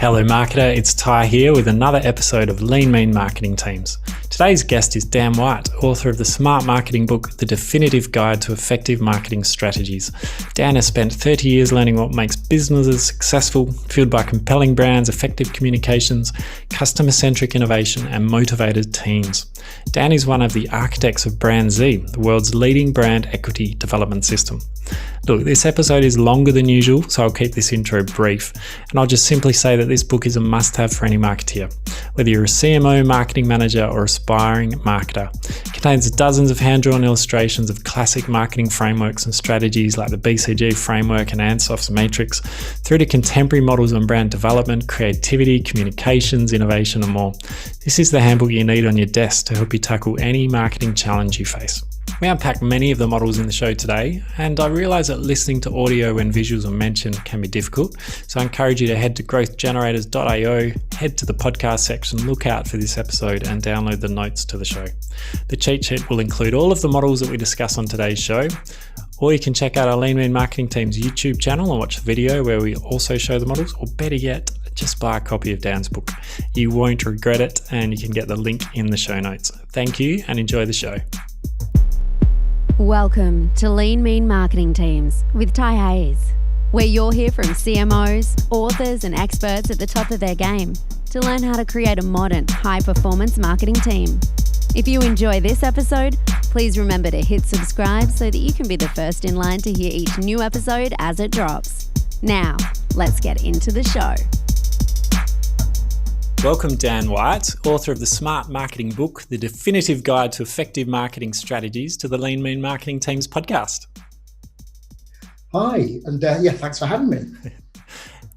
Hello marketer, it's Ty here with another episode of Lean Mean Marketing Teams. Today's guest is Dan White, author of the smart marketing book, The Definitive Guide to Effective Marketing Strategies. Dan has spent 30 years learning what makes businesses successful, fueled by compelling brands, effective communications, customer-centric innovation, and motivated teams. Dan is one of the architects of BrandZ, the world's leading brand equity development system. Look, this episode is longer than usual, so I'll keep this intro brief, and I'll just simply say that this book is a must-have for any marketeer, whether you're a CMO, marketing manager, or aspiring marketer. It contains dozens of hand-drawn illustrations of classic marketing frameworks and strategies like the BCG framework and Ansoff's matrix, through to contemporary models on brand development, creativity, communications, innovation, and more. This is the handbook you need on your desk to help you tackle any marketing challenge you face. We unpack many of the models in the show today, and I realise that listening to audio when visuals are mentioned can be difficult, so I encourage you to head to growthgenerators.io, head to the podcast section, look out for this episode, and download the notes to the show. The cheat sheet will include all of the models that we discuss on today's show, or you can check out our Lean Mean Marketing Team's YouTube channel and watch the video where we also show the models, or better yet, just buy a copy of Dan's book. You won't regret it, and you can get the link in the show notes. Thank you, and enjoy the show. Welcome to Lean Mean Marketing Teams with Ty Hayes, where you'll hear from CMOs, authors and experts at the top of their game to learn how to create a modern, high-performance marketing team. If you enjoy this episode, please remember to hit subscribe so that you can be the first in line to hear each new episode as it drops. Now, let's get into the show. Welcome Dan White, author of the smart marketing book, The Definitive Guide to Effective Marketing Strategies, to the Lean Mean Marketing Teams podcast. Hi, and thanks for having me.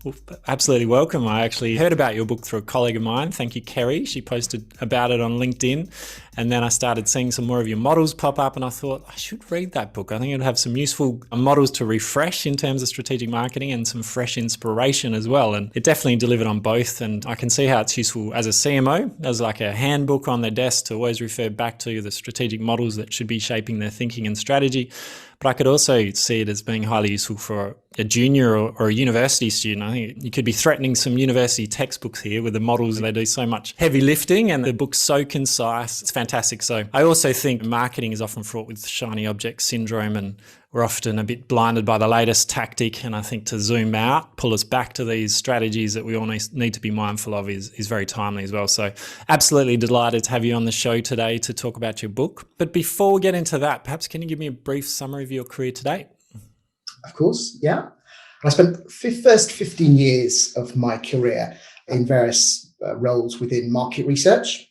Well, absolutely welcome. I actually heard about your book through a colleague of mine. Thank you, Kerry. She posted about it on LinkedIn. And then I started seeing some more of your models pop up and I thought I should read that book. I think it'd have some useful models to refresh in terms of strategic marketing and some fresh inspiration as well. And it definitely delivered on both. And I can see how it's useful as a CMO, as like a handbook on their desk to always refer back to the strategic models that should be shaping their thinking and strategy. But I could also see it as being highly useful for a junior or a university student. I think you could be threatening some university textbooks here with the models. They do so much heavy lifting and the book's so concise. It's fantastic. So I also think marketing is often fraught with shiny object syndrome, and we're often a bit blinded by the latest tactic. And I think to zoom out, pull us back to these strategies that we all need to be mindful of is very timely as well. So absolutely delighted to have you on the show today to talk about your book. But before we get into that, perhaps can you give me a brief summary of your career to date? Of course, yeah. I spent the first 15 years of my career in various roles within market research.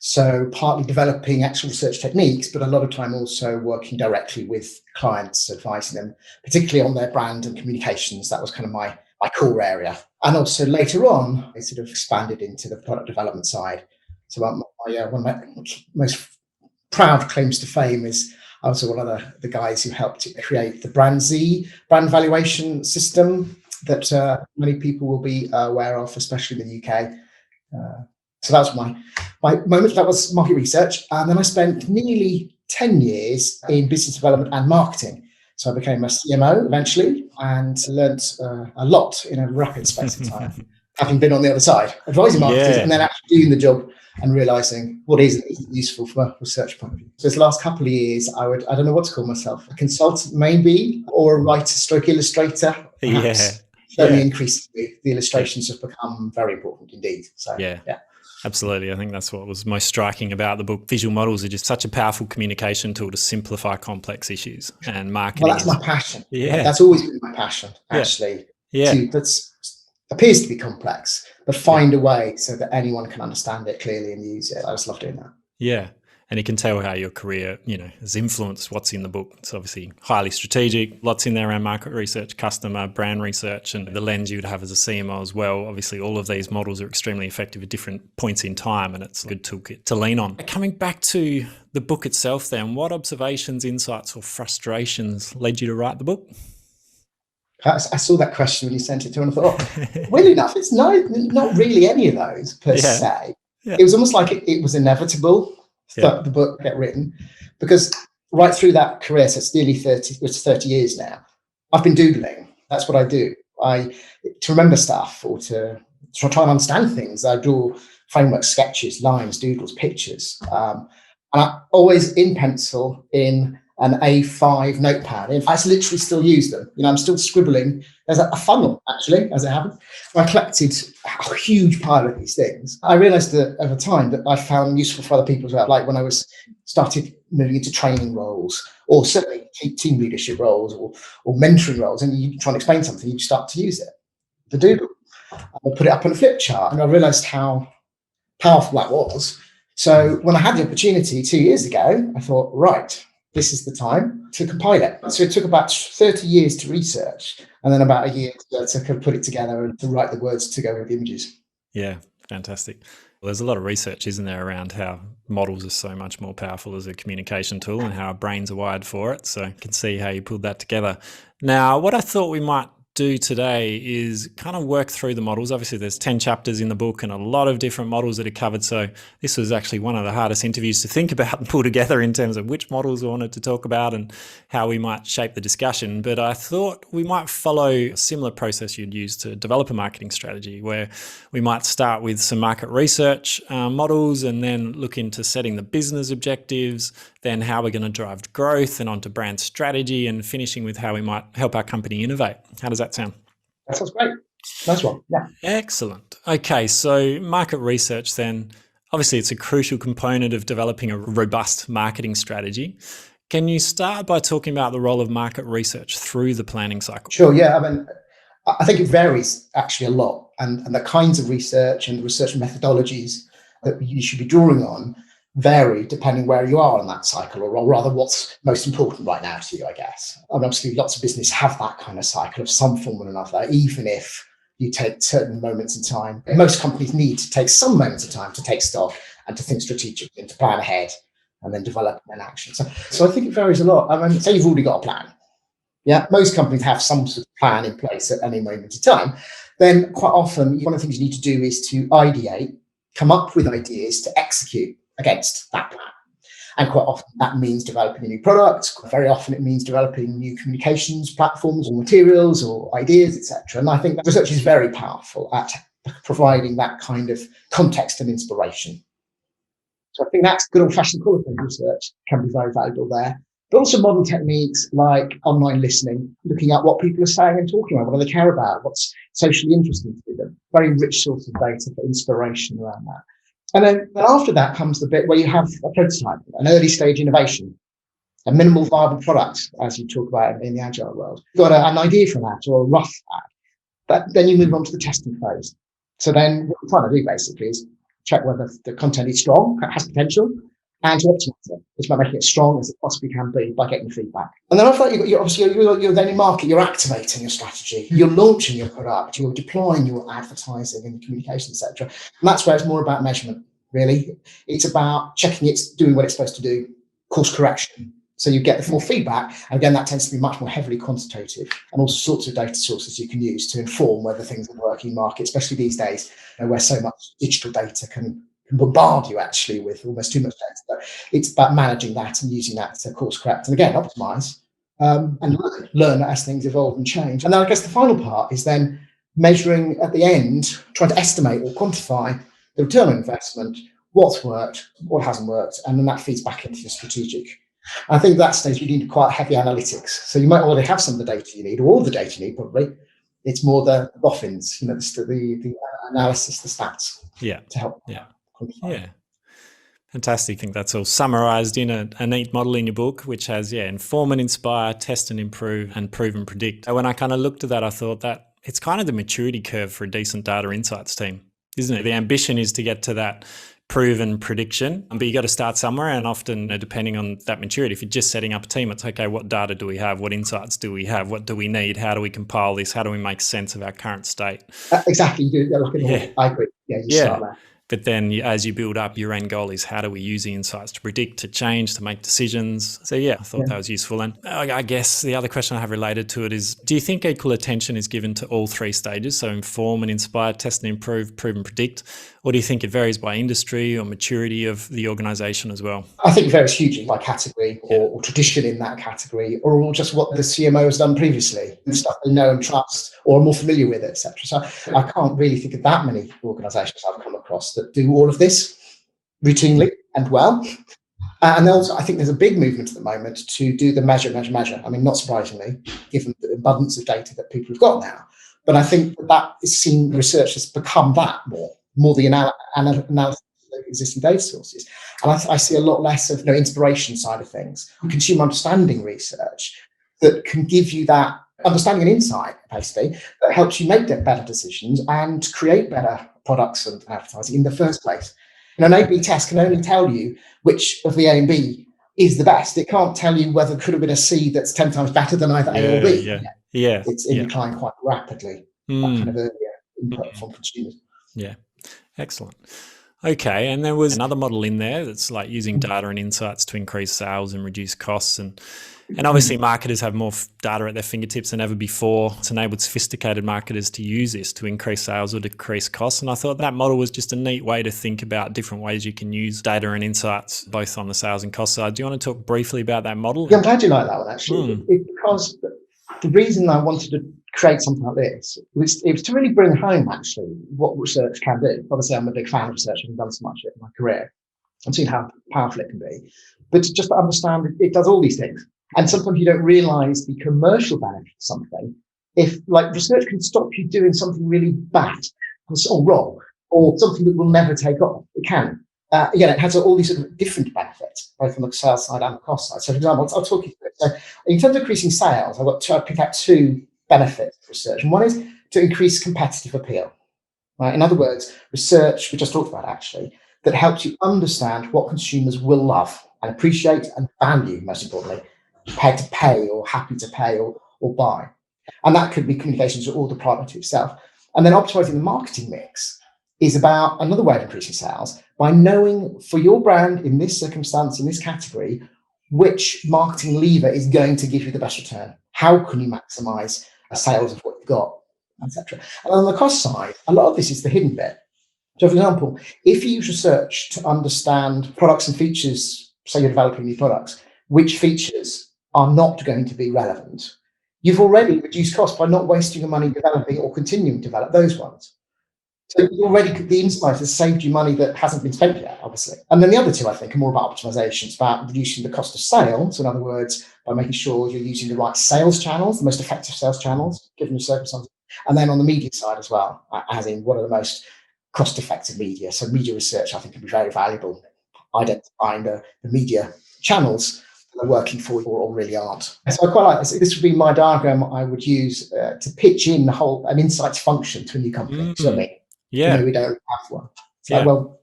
So partly developing actual research techniques, but a lot of time also working directly with clients, advising them, particularly on their brand and communications. That was kind of my core area. And also later on, I sort of expanded into the product development side. So one of my most proud claims to fame is I was one of the guys who helped create the BrandZ brand valuation system that many people will be aware of, especially in the UK. So that was my moment. That was market research. And then I spent nearly 10 years in business development and marketing. So I became a CMO eventually and learnt a lot in a rapid space of time, having been on the other side, advising marketers and then actually doing the job and realizing what isn't useful from a research point of view. So this last couple of years, I don't know what to call myself, a consultant maybe, or a writer stroke illustrator, perhaps. Certainly increasingly, the illustrations have become very important indeed. So yeah. Absolutely. I think that's what was most striking about the book. Visual models are just such a powerful communication tool to simplify complex issues, and marketing. Well, that's my passion. Yeah. That's always been my passion, actually. Yeah. That appears to be complex, but find a way so that anyone can understand it clearly and use it. I just love doing that. Yeah. And you can tell how your career, has influenced what's in the book. It's obviously highly strategic, lots in there around market research, customer, brand research, and the lens you would have as a CMO as well. Obviously, all of these models are extremely effective at different points in time, and it's a good toolkit to lean on. Coming back to the book itself then, what observations, insights, or frustrations led you to write the book? I saw that question when you sent it to me and I thought, weirdly enough, it's not really any of those per se. Yeah. It was almost like it was inevitable that the book get written, because right through that career, so it's nearly 30 years now, I've been doodling. That's what I do. To remember stuff or to try and understand things. I draw framework sketches, lines, doodles, pictures. And I always in pencil in an A5 notepad. I literally still use them. I'm still scribbling. There's a funnel, actually, as it happens. I collected a huge pile of these things. I realized that over time that I found useful for other people as well. Like when I started moving into training roles, or certainly team leadership roles, or mentoring roles, and you try and explain something, you start to use it. The doodle. I put it up on a flip chart, and I realized how powerful that was. So when I had the opportunity 2 years ago, I thought, right, this is the time to compile it. So it took about 30 years to research, and then about a year to kind of put it together and to write the words to go with the images. Yeah, fantastic. Well, there's a lot of research, isn't there, around how models are so much more powerful as a communication tool and how our brains are wired for it. So I can see how you pulled that together. Now, what I thought we might do today is kind of work through the models. Obviously, there's 10 chapters in the book and a lot of different models that are covered. So this was actually one of the hardest interviews to think about and pull together in terms of which models we wanted to talk about and how we might shape the discussion. But I thought we might follow a similar process you'd use to develop a marketing strategy, where we might start with some market research models and then look into setting the business objectives, then how we're going to drive growth, and onto brand strategy, and finishing with how we might help our company innovate. How does that sound? That sounds great. Nice one. Yeah. Excellent. Okay, so market research then, obviously it's a crucial component of developing a robust marketing strategy. Can you start by talking about the role of market research through the planning cycle? Sure, yeah. I think it varies actually a lot, and the kinds of research and the research methodologies that you should be drawing on vary depending where you are in that cycle, or rather what's most important right now to you, I guess. And obviously lots of business have that kind of cycle of some form or another, even if you take certain moments in time. Most companies need to take some moments of time to take stock and to think strategically and to plan ahead and then develop an action. So I think it varies a lot. Say you've already got a plan. Yeah, most companies have some sort of plan in place at any moment in time. Then quite often, one of the things you need to do is to ideate, come up with ideas to execute against that plan. And quite often that means developing a new product. Very often it means developing new communications platforms or materials or ideas, etc. And I think that research is very powerful at providing that kind of context and inspiration. So I think that's good old-fashioned qualitative research can be very valuable there. But also modern techniques like online listening, looking at what people are saying and talking about, what do they care about, what's socially interesting to them. Very rich source of data for inspiration around that. And then after that comes the bit where you have a prototype, an early stage innovation, a minimal viable product, as you talk about in the agile world. You've got an idea for that, or a rough ad. But then you move on to the testing phase. So then what you're trying to do basically is check whether the content is strong, has potential, and to optimize it. It's about making it strong as it possibly can be by getting feedback. And then after that, you're then in market, you're activating your strategy, you're launching your product, you're deploying your advertising and communication, etc. And that's where it's more about measurement, really. It's about checking it's doing what it's supposed to do, course correction. So you get the full feedback. And again, that tends to be much more heavily quantitative, and all sorts of data sources you can use to inform whether things are working in market, especially these days, where so much digital data can bombard you actually with almost too much data. So it's about managing that and using that to course correct and again optimize and learn as things evolve and change. And then I guess the final part is then measuring at the end, trying to estimate or quantify the return on investment, what's worked, what hasn't worked, and then that feeds back into your strategic. I think that stage you need quite heavy analytics. So you might already have some of the data you need, or all the data you need probably. It's more the boffins, the analysis, the stats to help. Yeah. Fantastic. I think that's all summarized in a neat model in your book, which has, inform and inspire, test and improve, and prove and predict. When I kind of looked at that, I thought that it's kind of the maturity curve for a decent data insights team, isn't it? The ambition is to get to that proven prediction, but you got to start somewhere. And often, depending on that maturity, if you're just setting up a team, it's okay, what data do we have? What insights do we have? What do we need? How do we compile this? How do we make sense of our current state? Exactly. I agree. Yeah, you start there. But then as you build up, your end goal is how do we use the insights to predict, to change, to make decisions? So yeah, I thought that was useful. And I guess the other question I have related to it is, do you think equal attention is given to all three stages? So inform and inspire, test and improve, prove and predict? Or do you think it varies by industry or maturity of the organization as well? I think it varies hugely by category or tradition in that category, or just what the CMO has done previously, the stuff they know and trust or are more familiar with, etc. So I can't really think of that many organizations I've come across that do all of this routinely and well. And also, I think there's a big movement at the moment to do the measure. I mean, not surprisingly, given the abundance of data that people have got now. But I think that is seen, research has become that more the analysis of existing data sources. And I see a lot less of inspiration side of things, consumer understanding research that can give you that understanding and insight, basically, that helps you make better decisions and create better products and advertising in the first place. An A/B test can only tell you which of the A and B is the best. It can't tell you whether it could have been a C that's 10 times better than either A or B. It's in decline quite rapidly, that kind of earlier input from consumers. Yeah, excellent. Okay, and there was another model in there that's like using data and insights to increase sales and reduce costs. And obviously marketers have more data at their fingertips than ever before. It's enabled sophisticated marketers to use this to increase sales or decrease costs. And I thought that model was just a neat way to think about different ways you can use data and insights, both on the sales and cost side. Do you want to talk briefly about that model? Yeah, I'm glad you like that one, actually. Because the reason I wanted to create something like this was to really bring home, actually, what research can do. Obviously, I'm a big fan of research. I've done so much of it in my career. I've seen how powerful it can be. But just to understand, it does all these things. And sometimes you don't realize the commercial benefit of something. If research can stop you doing something really bad or wrong, or something that will never take off, it can. Again, it has all these sort of different benefits, both on the sales side and the cost side. So, for example, I'll talk you through it. So, in terms of increasing sales, I've picked out two benefits of research. And one is to increase competitive appeal. Right? In other words, research, we just talked about actually, that helps you understand what consumers will love and appreciate and value, most importantly, prepared to pay or happy to pay or buy. And that could be communications or the product itself. And then optimizing the marketing mix is about another way of increasing sales by knowing for your brand in this circumstance, in this category, which marketing lever is going to give you the best return. How can you maximize sales of what you've got, etc. And on the cost side, a lot of this is the hidden bit. So, for example, if you use research to understand products and features, say you're developing new products, which features are not going to be relevant, you've already reduced costs by not wasting your money developing or continuing to develop those ones. So the insight has saved you money that hasn't been spent yet, obviously. And then the other two, I think, are more about optimization. It's about reducing the cost of sale. So in other words, by making sure you're using the right sales channels, the most effective sales channels, given the circumstances. And then on the media side as well, as in what are the most cost-effective media. So media research, I think, can be very valuable, identifying the media channels that are working for you or really aren't. So I quite like this. This would be my diagram I would use to pitch in an insights function to a new company. So we don't have one. So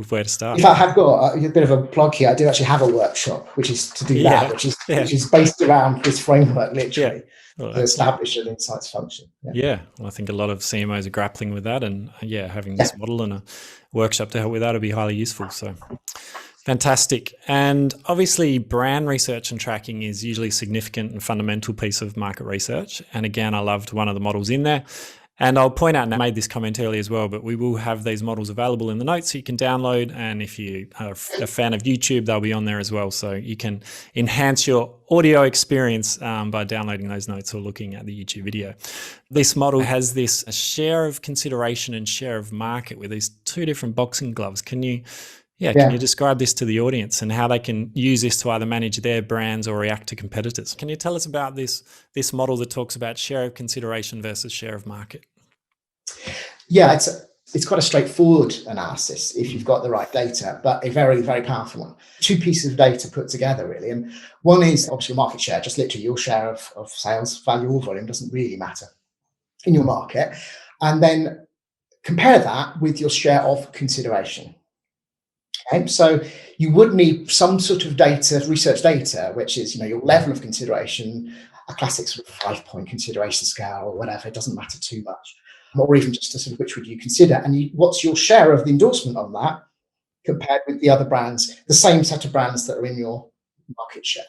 where to start. In fact, I have got a bit of a plug here. I do actually have a workshop, which is to do that, which is based around this framework, literally, to establish an insights function. Well, I think a lot of CMOs are grappling with that, and having this model and a workshop to help with that would be highly useful. So fantastic. And obviously brand research and tracking is usually a significant and fundamental piece of market research. And again, I loved one of the models in there. And I'll point out, and I made this comment earlier as well, but we will have these models available in the notes so you can download. And if you are a fan of YouTube, they'll be on there as well. So you can enhance your audio experience by downloading those notes or looking at the YouTube video. This model has this share of consideration and share of market with these two different boxing gloves. Can you describe this to the audience and how they can use this to either manage their brands or react to competitors? Can you tell us about this model that talks about share of consideration versus share of market? Yeah, it's quite a straightforward analysis if you've got the right data, but a very, very powerful one. Two pieces of data put together, really. And one is obviously market share, just literally your share of sales, value or volume, doesn't really matter in your market. And then compare that with your share of consideration. Okay, so you would need some sort of data, research data, which is your level of consideration, a classic sort of 5-point consideration scale or whatever. It doesn't matter too much. or even just to sort of which would you consider, and what's your share of the endorsement on that compared with the other brands, the same set of brands that are in your market share.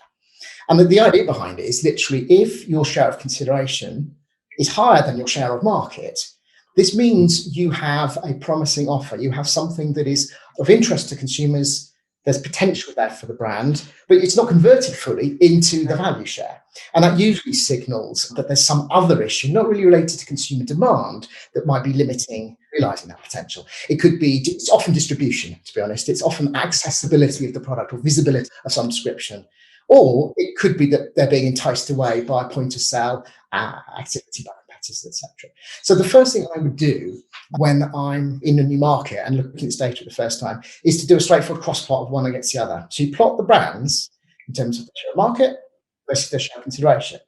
And the idea behind it is literally, if your share of consideration is higher than your share of market, this means you have a promising offer. You have something that is of interest to consumers. There's potential there for the brand, but it's not converted fully into the value share. And that usually signals that there's some other issue, not really related to consumer demand, that might be limiting realizing that potential. It could be, it's often distribution, to be honest. It's often accessibility of the product or visibility of some description. Or it could be that they're being enticed away by point of sale activity by competitors, etc. So the first thing I would do when I'm in a new market and looking at this data for the first time is to do a straightforward cross plot of one against the other. So you plot the brands in terms of the share of market versus their share of consideration.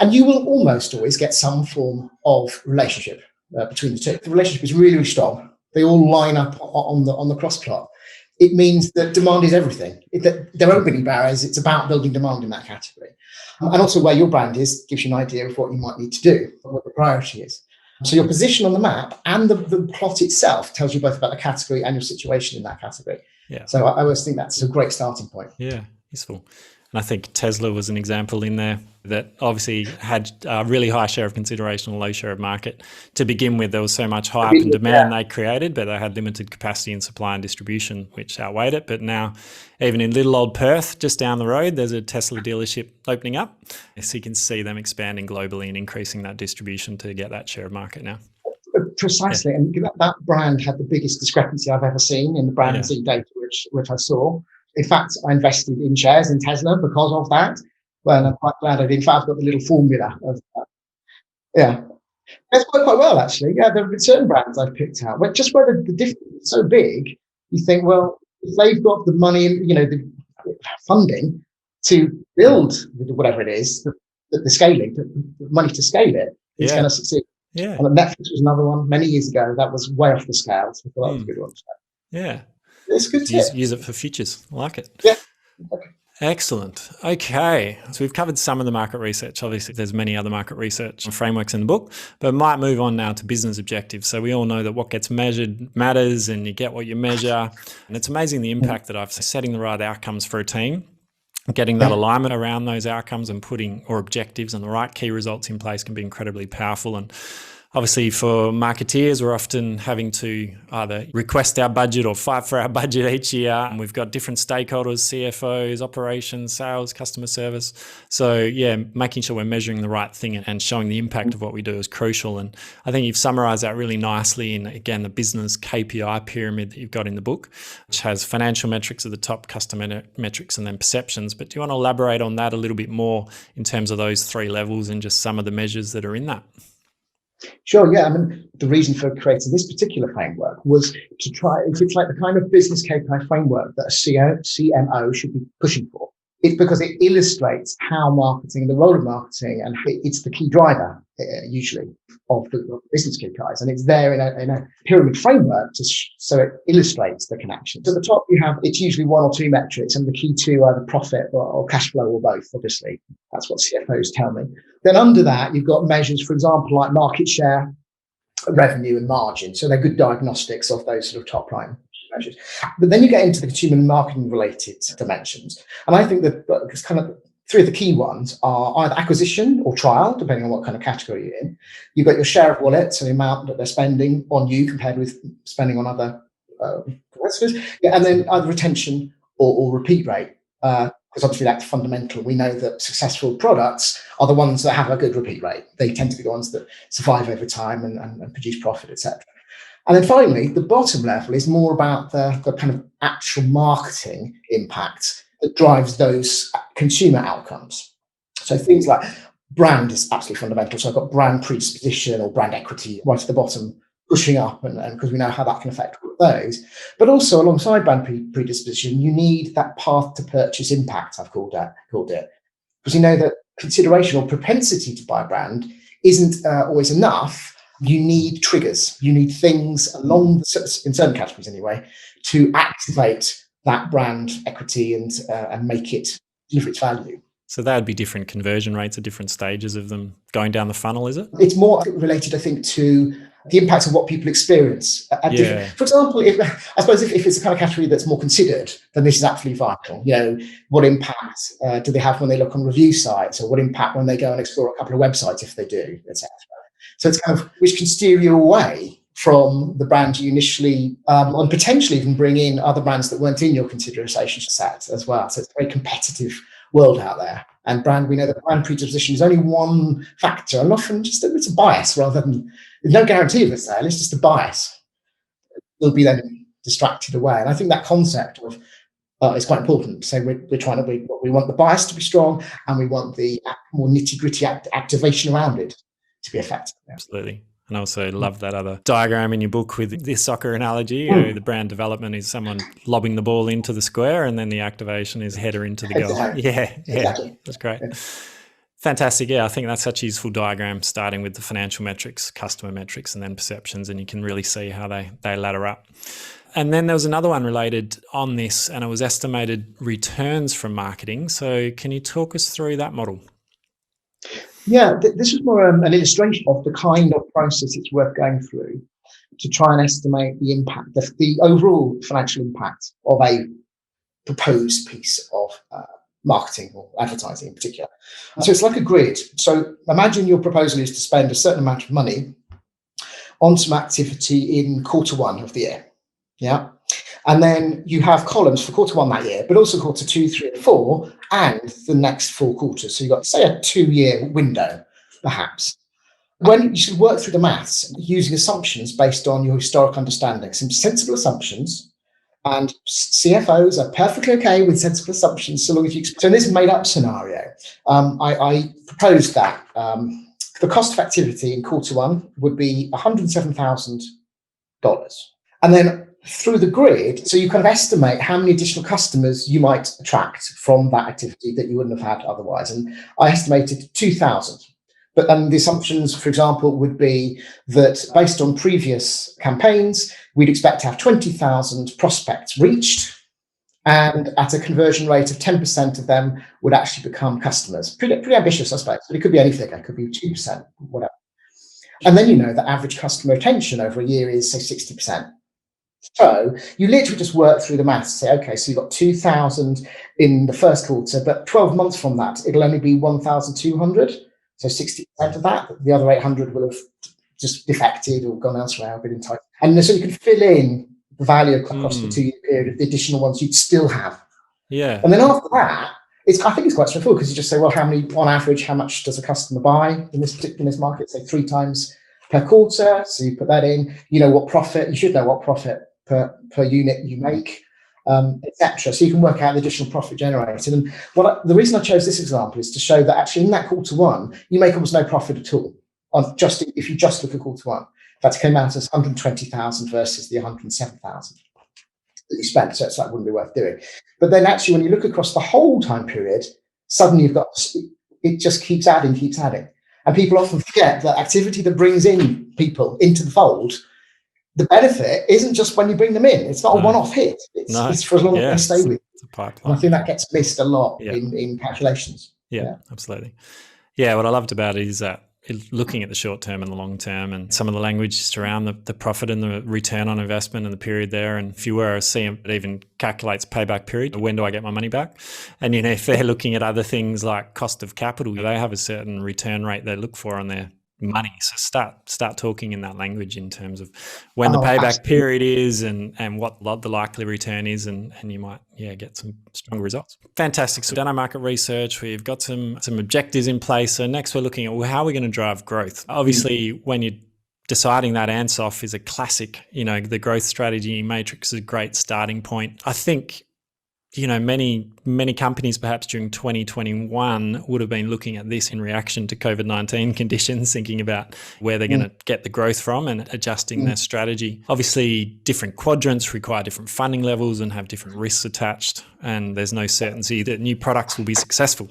And you will almost always get some form of relationship between the two. The relationship is really, really strong. They all line up on the cross plot. It means that demand is everything. There aren't any barriers. It's about building demand in that category. And also where your brand is gives you an idea of what you might need to do, what the priority is. So your position on the map and the plot itself tells you both about the category and your situation in that category. Yeah. So I always think that's a great starting point. Yeah, useful. And I think Tesla was an example in there that obviously had a really high share of consideration and low share of market. To begin with, there was so much hype and demand they created, but they had limited capacity in supply and distribution, which outweighed it. But now, even in little old Perth, just down the road, there's a Tesla dealership opening up. So you can see them expanding globally and increasing that distribution to get that share of market now. Precisely. Yeah. And that brand had the biggest discrepancy I've ever seen in the BrandZ data, which I saw. In fact, I invested in shares in Tesla because of that. Well, I'm quite glad I did. In fact, I've got the little formula of that. Yeah. That's worked quite well, actually. Yeah, there have been certain brands I've picked out, but just where the difference is so big, you think, well, if they've got the money, the funding to build whatever it is, the scaling, the money to scale it, it's going to succeed. Yeah. And Netflix was another one many years ago that was way off the scale. So I thought that was a good one. Yeah. It's good to use it for futures. I like it. Yeah. Okay. Excellent. Okay. So we've covered some of the market research. Obviously, there's many other market research frameworks in the book, but might move on now to business objectives. So we all know that what gets measured matters and you get what you measure. And it's amazing the impact that I've setting the right outcomes for a team, getting that alignment around those outcomes and putting or objectives and the right key results in place can be incredibly powerful. And obviously for marketeers, we're often having to either request our budget or fight for our budget each year. And we've got different stakeholders, CFOs, operations, sales, customer service. So yeah, making sure we're measuring the right thing and showing the impact of what we do is crucial. And I think you've summarized that really nicely in, again, the business KPI pyramid that you've got in the book, which has financial metrics at the top, customer metrics, and then perceptions. But do you want to elaborate on that a little bit more in terms of those three levels and just some of the measures that are in that? Sure, yeah. I mean, the reason for creating this particular framework was to try, it's like the kind of business KPI framework that a CMO should be pushing for. It's because it illustrates how marketing, the role of marketing, and it's the key driver, usually, of the business KPIs. And it's there in a pyramid framework so it illustrates the connection. So at the top, it's usually one or two metrics, and the key two are the profit or cash flow or both, obviously. That's what CFOs tell me. Then under that, you've got measures, for example, like market share, revenue, and margin. So they're good diagnostics of those sort of top line measures. But then you get into the consumer and marketing related dimensions. And I think that it's kind of three of the key ones are either acquisition or trial, depending on what kind of category you're in. You've got your share of wallet, so the amount that they're spending on you compared with spending on other competitors. Yeah, and then either retention or repeat rate. Because obviously that's fundamental. We know that successful products are the ones that have a good repeat rate. They tend to be the ones that survive over time and produce profit, etc. And then finally, the bottom level is more about the kind of actual marketing impact that drives those consumer outcomes. So things like brand is absolutely fundamental. So I've got brand predisposition or brand equity right at the bottom, pushing up, and because we know how that can affect all of those. But also alongside brand predisposition, you need that path to purchase impact, I've called it. Because you know that consideration or propensity to buy a brand isn't always enough. You need triggers. You need things along in certain categories anyway, to activate that brand equity and make it deliver its value. So that would be different conversion rates at different stages of them going down the funnel, is it? It's more related, I think, to the impact of what people experience at different. For example, I suppose if it's a kind of category that's more considered, then this is absolutely vital. What impact do they have when they look on review sites, or what impact when they go and explore a couple of websites if they do, etc. So it's kind of which can steer you away from the brand you initially, and potentially even bring in other brands that weren't in your consideration set as well. So it's a very competitive world out there. And we know that brand predisposition is only one factor, and often it's a bias rather than, there's no guarantee of a sale, it's just a bias. We'll be then distracted away. And I think that concept of is quite important. So we want the bias to be strong, and we want the more nitty-gritty activation around it to be effective. Yeah. Absolutely. And I also love that other diagram in your book with this soccer analogy. The brand development is someone lobbing the ball into the square, and then the activation is header into the goal. Exactly. That's great. Yeah. Fantastic. Yeah, I think that's such a useful diagram, starting with the financial metrics, customer metrics, and then perceptions, and you can really see how they ladder up. And then there was another one related on this, and it was estimated returns from marketing. So can you talk us through that model? Yeah, this was more an illustration of the kind of process it's worth going through to try and estimate the impact, the overall financial impact of a proposed piece of marketing or advertising in particular. So it's like a grid. So imagine your proposal is to spend a certain amount of money on some activity in quarter one of the year. Yeah. And then you have columns for quarter one that year, but also quarter 2, 3, and 4, and the next 4 quarters. So you've got, say, a 2-year window, perhaps. When you should work through the maths using assumptions based on your historic understanding, some sensible assumptions, and CFOs are perfectly okay with sensible assumptions so long as you. So in this made-up scenario, I proposed that the cost of activity in quarter one would be $107,000, and then through the grid, so you kind of estimate how many additional customers you might attract from that activity that you wouldn't have had otherwise. And I estimated 2,000. But the assumptions, for example, would be that based on previous campaigns, we'd expect to have 20,000 prospects reached, and at a conversion rate of 10% of them would actually become customers. Pretty ambitious, I suppose, but it could be any figure. It could be 2%, whatever. And then the average customer retention over a year is, say, 60%. So you literally just work through the maths, say, okay, so you've got 2,000 in the first quarter, but 12 months from that, it'll only be 1,200. So 60% of that, the other 800 will have just defected or gone elsewhere, been entitled. And so you can fill in the value across the 2-year period of the additional ones you'd still have. Yeah. And then after that, I think it's quite straightforward, because you just say, well, on average, how much does a customer buy in this market? Say 3 times per quarter. So you put that in, you should know what profit per unit you make, etc. So you can work out the additional profit generated. And the reason I chose this example is to show that actually in that quarter one, you make almost no profit at all. If you just look at quarter one, that came out as 120,000 versus the 107,000 that you spent. So that wouldn't be worth doing. But then actually, when you look across the whole time period, suddenly it just keeps adding. And people often forget that activity that brings in people into the fold, the benefit isn't just when you bring them in. It's not a one-off hit. It's for as long as they stay with you. And I think that gets missed a lot in calculations. Yeah, absolutely. Yeah, what I loved about it is that looking at the short term and the long term, and some of the language just around the profit and the return on investment and the period there. And if you were a CM, it even calculates payback period. When do I get my money back? And, if they're looking at other things like cost of capital, they have a certain return rate they look for on their money. So start talking in that language in terms of when the payback period is and what the likely return is, and you might get some stronger results. Fantastic. So we've done our market research, we've got some objectives in place. So next we're looking at how are we going to drive growth? Obviously, when you're deciding that ANSOF is a classic, the growth strategy matrix is a great starting point. I think many companies perhaps during 2021 would have been looking at this in reaction to COVID-19 conditions, thinking about where they're going to get the growth from and adjusting their strategy. Obviously, different quadrants require different funding levels and have different risks attached, and there's no certainty that new products will be successful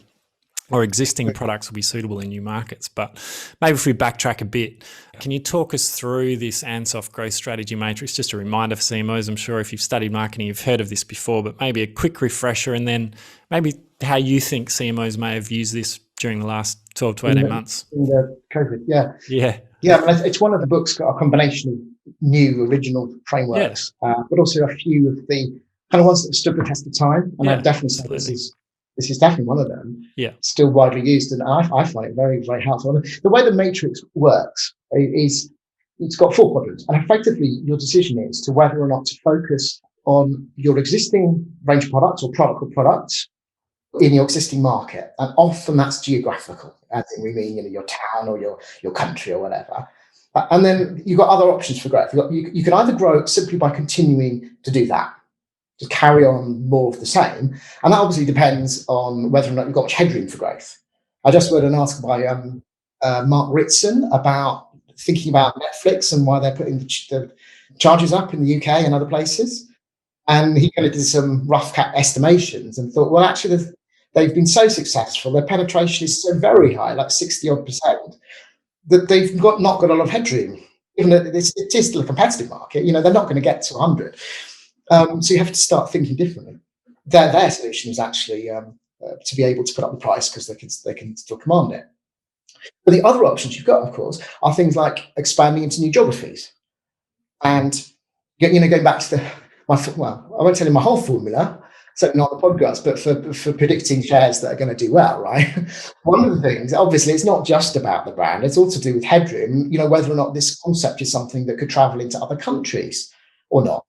or existing products will be suitable in new markets. But maybe if we backtrack a bit, can you talk us through this ANSOF growth strategy matrix? Just a reminder for CMOs, I'm sure if you've studied marketing, you've heard of this before, but maybe a quick refresher, and then maybe how you think CMOs may have used this during the last 12 to 18 months. In the COVID, yeah. Yeah. Yeah, I mean, it's one of the books got a combination of new original frameworks, but also a few of the kind of ones that stood the test of time. And I'd definitely say this is definitely one of them. Yeah. Still widely used, and I find it very, very helpful. The way the matrix works is it's got 4 quadrants, and effectively your decision is to whether or not to focus on your existing range of products or products in your existing market. And often that's geographical, as in we mean, your town or your country or whatever. And then you've got other options for growth. You can either grow simply by continuing to do that, to carry on more of the same. And that obviously depends on whether or not you've got much headroom for growth. I just read an article by Mark Ritson about thinking about Netflix and why they're putting the charges up in the UK and other places. And he kind of did some rough estimations and thought, well, actually, they've been so successful, their penetration is so very high, like 60-odd%, that they've not got a lot of headroom. Even though it is still a competitive market, they're not going to get to 100. So you have to start thinking differently. Their solution is actually to be able to put up the price because they can still command it. But the other options you've got, of course, are things like expanding into new geographies. And going back to I won't tell you my whole formula, certainly not the podcast, but for predicting shares that are going to do well, right? One of the things, obviously, it's not just about the brand. It's also to do with headroom, whether or not this concept is something that could travel into other countries or not.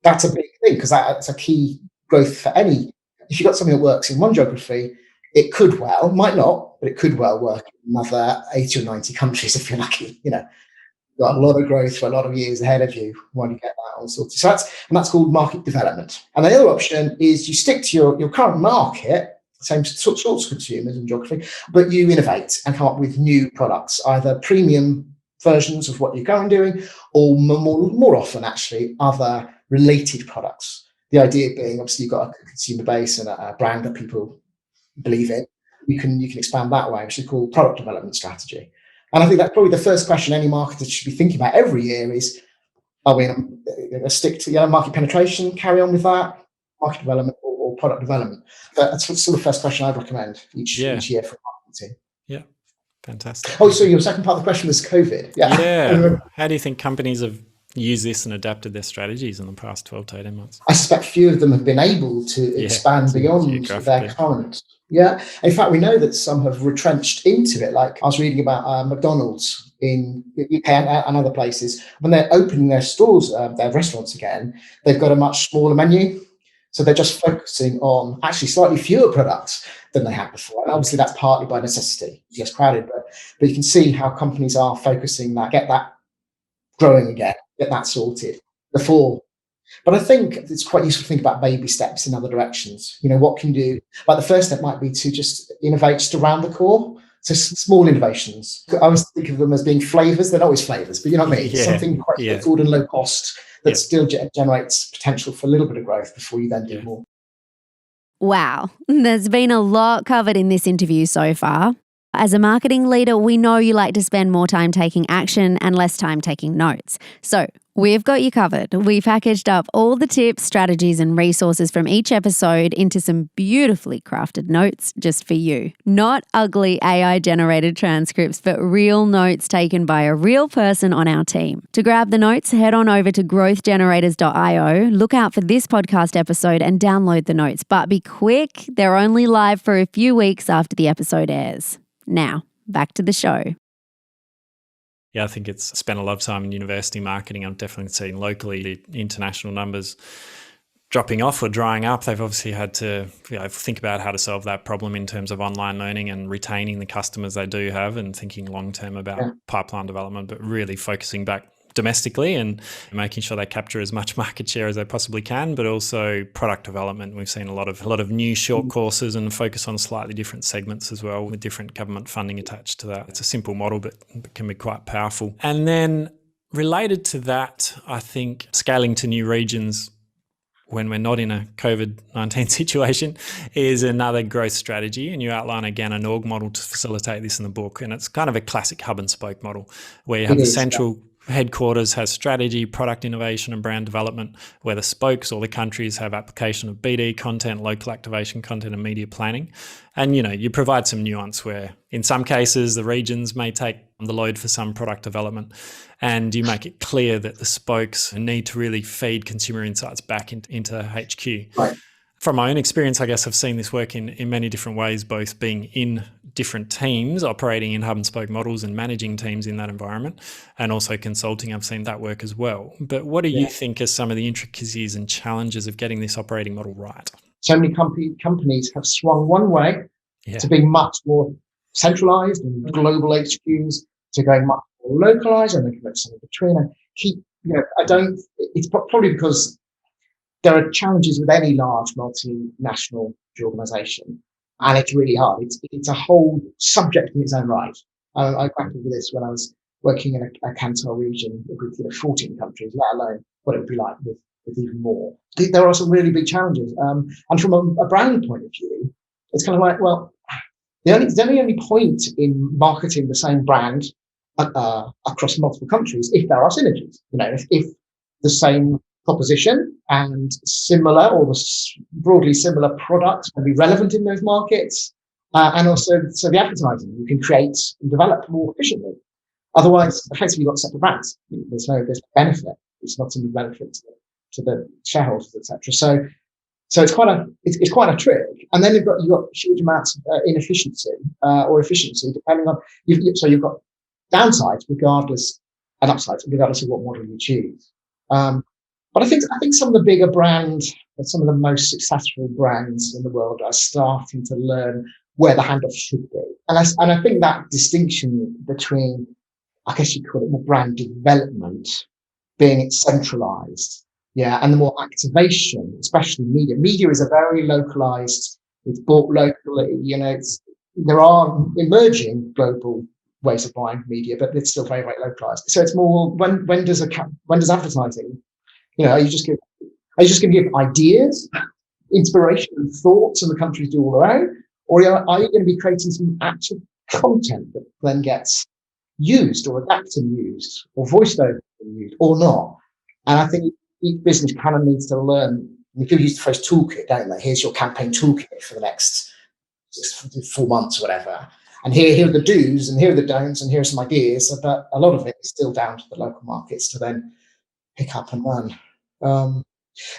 That's a big thing because that's a key growth for any. If you've got something that works in one geography, it could might not, but it could well work in another 80 or 90 countries if you're lucky. Got a lot of growth for a lot of years ahead of you when you get that all sorted. So that's called market development. And the other option is you stick to your current market, same sorts of consumers and geography, but you innovate and come up with new products, either premium versions of what you're currently doing, or more often actually other related products. The idea being, obviously, you've got a consumer base and a brand that people believe in. You can expand that way, which is called product development strategy. And I think that's probably the first question any marketer should be thinking about every year is, are we going to stick to market penetration, carry on with that, market development or product development? But that's sort of the first question I'd recommend each year for a marketing team. Yeah, fantastic. Oh, so your second part of the question was COVID. Yeah. How do you think companies have used this and adapted their strategies in the past 12 to 18 months? I suspect few of them have been able to expand beyond their current. Yeah. In fact, we know that some have retrenched into it. Like I was reading about McDonald's in the UK and other places. When they're opening their stores, their restaurants again, they've got a much smaller menu. So they're just focusing on actually slightly fewer products than they had before. And obviously that's partly by necessity. It's less crowded, but you can see how companies are focusing that, get that growing again, get that sorted before. But I think it's quite useful to think about baby steps in other directions. What can you do? Like the first step might be to just innovate just around the core. So small innovations. I always think of them as being flavors. They're not always flavors, but you know what I mean? Something quite straightforward and low cost that still generates potential for a little bit of growth before you then do more. Wow, there's been a lot covered in this interview so far. As a marketing leader, we know you like to spend more time taking action and less time taking notes. So we've got you covered. We packaged up all the tips, strategies, and resources from each episode into some beautifully crafted notes just for you. Not ugly AI-generated transcripts, but real notes taken by a real person on our team. To grab the notes, head on over to growthgenerators.io, look out for this podcast episode and download the notes. But be quick, they're only live for a few weeks after the episode airs. Now, back to the show. Yeah, I think it's spent a lot of time in university marketing. I've definitely seen locally the international numbers dropping off or drying up. They've obviously had to think about how to solve that problem in terms of online learning and retaining the customers they do have and thinking long-term about pipeline development, but really focusing back domestically and making sure they capture as much market share as they possibly can, but also product development. We've seen a lot of new short courses and focus on slightly different segments as well with different government funding attached to that. It's a simple model, but can be quite powerful. And then related to that, I think scaling to new regions when we're not in a COVID-19 situation is another growth strategy. And you outline again an org model to facilitate this in the book. And it's kind of a classic hub and spoke model where you have the central headquarters has strategy, product innovation, and brand development, where the spokes or the countries have application of BD content, local activation content, and media planning. And, you provide some nuance where in some cases the regions may take the load for some product development, and you make it clear that the spokes need to really feed consumer insights back into HQ. Right. From my own experience, I guess I've seen this work in many different ways, both being in different teams, operating in hub and spoke models and managing teams in that environment, and also consulting. I've seen that work as well. But what do you think are some of the intricacies and challenges of getting this operating model right? So many companies have swung one way to being much more centralized and global HQs, to going much more localized, and they can put something between and keep, it's probably because there are challenges with any large multinational organization, and it's really hard. It's a whole subject in its own right. I grappled with this when I was working in a Canton region with 14 countries, let alone what it would be like with even more. There are some really big challenges. And from a brand point of view, it's kind of like, well, the only point in marketing the same brand across multiple countries if there are synergies. If the same proposition and similar or broadly similar products can be relevant in those markets, and also so the advertising you can create and develop more efficiently. Otherwise, effectively, you've got separate brands. There's no benefit. It's not any benefit to the shareholders, etc. So it's quite a trick. And then you've got huge amounts of inefficiency or efficiency, depending on so you've got downsides regardless and upsides regardless of what model you choose. But I think some of the bigger brands, some of the most successful brands in the world are starting to learn where the handoff should be. And I think that distinction between, I guess you'd call it more brand development, being it centralized, and the more activation, especially media. Media is a very localized, it's bought locally, there are emerging global ways of buying media, but it's still very, very localized. So it's more, when does advertising, are you just going to give ideas, inspiration and thoughts, and the countries do all their own? Or are you going to be creating some actual content that then gets used or adapted and used or voiced over and used or not? And I think each business kind of needs to learn. People use the phrase toolkit, don't they? Here's your campaign toolkit for the next 4 months or whatever. And here are the do's and here are the don'ts and here are some ideas. But a lot of it is still down to the local markets to then pick up and run.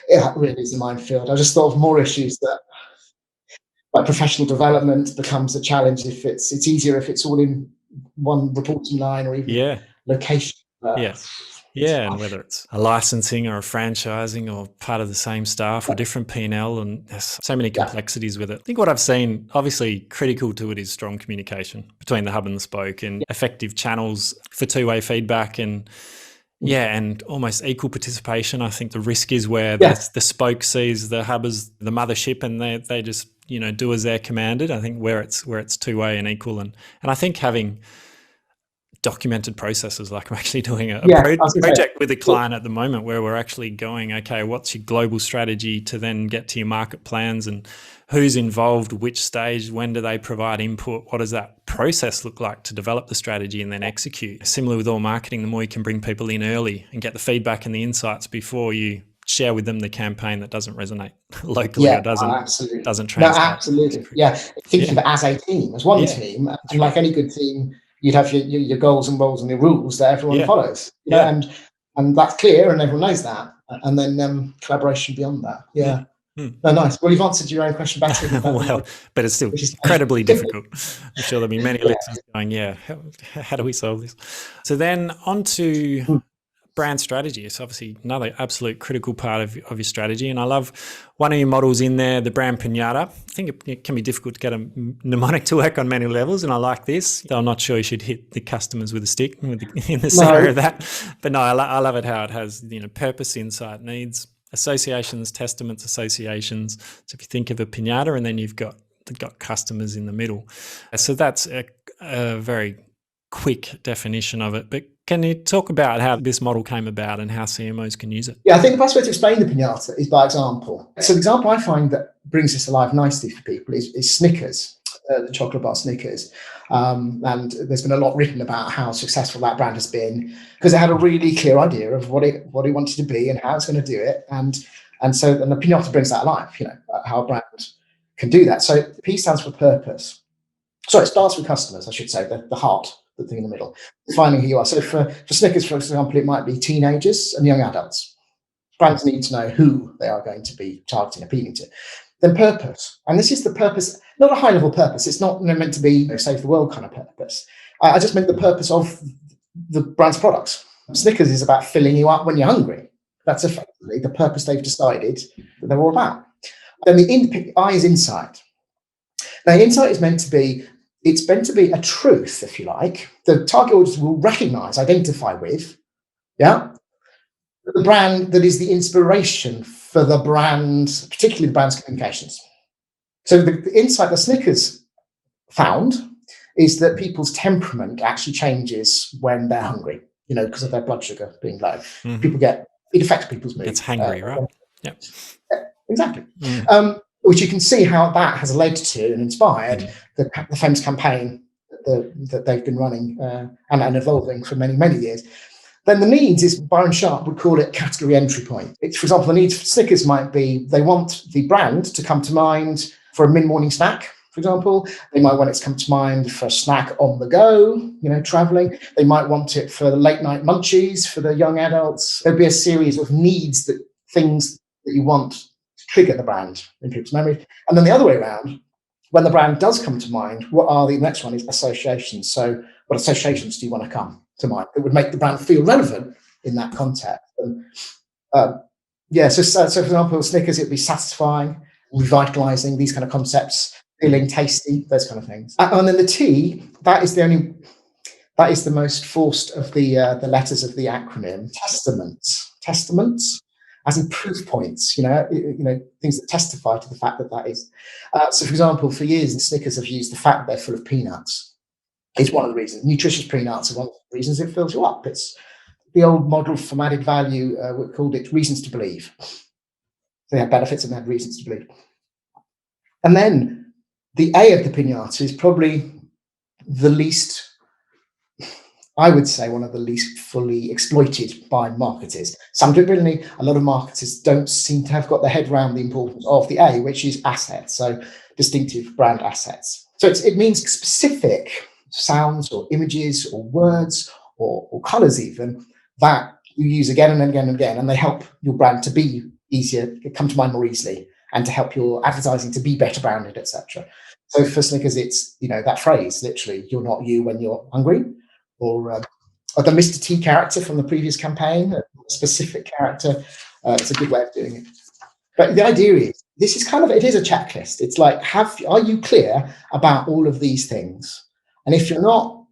It really is a minefield. I just thought of more issues that, like professional development, becomes a challenge if it's easier if it's all in one reporting line or even location. And whether it's a licensing or a franchising or part of the same staff or different P&L, and there's so many complexities with it. I think what I've seen, obviously critical to it, is strong communication between the hub and the spoke and effective channels for two-way feedback and and almost equal participation. I think the risk is where the spoke sees the hub as the mothership and they just, do as they're commanded. I think where it's two-way and equal. And I think having documented processes, like I'm actually doing a project with a client at the moment where we're actually going, okay, what's your global strategy to then get to your market plans and who's involved, which stage, when do they provide input, what does that process look like to develop the strategy and then execute. Similar with all marketing, the more you can bring people in early and get the feedback and the insights before you share with them the campaign that doesn't resonate locally or doesn't translate. No, absolutely. Yeah. Thinking of it as a team, as one team, and like any good team, you'd have your goals and roles and your rules that everyone follows. And that's clear and everyone knows that. And then collaboration beyond that. Yeah. No, nice. Well, you've answered your own question back to well, but it's still incredibly difficult. I'm sure there'll be many listeners going, how do we solve this? So then on to brand strategy. It's obviously another absolute critical part of your strategy. And I love one of your models in there, the brand pinata. I think it can be difficult to get a mnemonic to work on many levels. And I like this. I'm not sure you should hit the customers with a stick in the center of that. But no, I love it how it has, purpose, insight, needs, associations, testaments, associations. So if you think of a pinata and then you've got customers in the middle. So that's a very quick definition of it. But can you talk about how this model came about and how CMOs can use it? Yeah, I think the best way to explain the pinata is by example. So the example I find that brings this alive nicely for people is Snickers. the chocolate bar Snickers. And there's been a lot written about how successful that brand has been because it had a really clear idea of what it wanted to be and how it's going to do it. And the pinata brings that alive, how a brand can do that. So P stands for purpose. So it starts with customers, I should say, the heart, the thing in the middle, defining who you are. So for Snickers, for example, it might be teenagers and young adults. Brands need to know who they are going to be targeting, appealing to. Then purpose. And this is the purpose, not a high level purpose. It's not meant to be save the world kind of purpose. I just meant the purpose of the brand's products. Snickers is about filling you up when you're hungry. That's effectively the purpose they've decided that they're all about. Then the I is insight. Now, insight is meant to be a truth, if you like. The target audience will recognize, identify with, the brand that is the inspiration for the brand, particularly the brand's communications. So the insight that Snickers found is that people's temperament actually changes when they're hungry, because of their blood sugar being low. Mm-hmm. It affects people's mood. It's hangry, right? Yep. Exactly. Mm. Which you can see how that has led to and inspired the famous campaign that they've been running and evolving for many, many years. Then the needs is, Byron Sharp would call it category entry point. It's, for example, the needs for Snickers might be they want the brand to come to mind for a mid-morning snack, for example. They might want it to come to mind for a snack on the go, traveling. They might want it for the late night munchies for the young adults. There'd be a series of needs, things that you want to trigger the brand in people's memory. And then the other way around, when the brand does come to mind, the next one is associations. So what associations do you want to come to mind that would make the brand feel relevant in that context? And so for example, Snickers, it'd be satisfying, revitalizing, these kind of concepts, feeling tasty, those kind of things. And then the T, that is the most forced of the letters of the acronym. Testaments, as in proof points, things that testify to the fact that is. So for example, for years, Snickers have used the fact that they're full of peanuts. It's one of the reasons. Nutritious peanuts are one of the reasons it fills you up. It's the old model from added value. We called it reasons to believe. They had benefits and they had reasons to believe. And then the A of the pinata is probably the least, I would say, one of the least fully exploited by marketers. Some do really. A lot of marketers don't seem to have got their head around the importance of the A, which is assets. So distinctive brand assets. So it means specific sounds or images or words or colors even that you use again and again and again, and they help your brand to be easier, come to mind more easily, and to help your advertising to be better branded, etc. So for Snickers, it's that phrase, literally, "You're not you when you're hungry," or the Mr. T character from the previous campaign, a specific character. It's a good way of doing it. But the idea is, it is a checklist. It's like, are you clear about all of these things? And if you're not,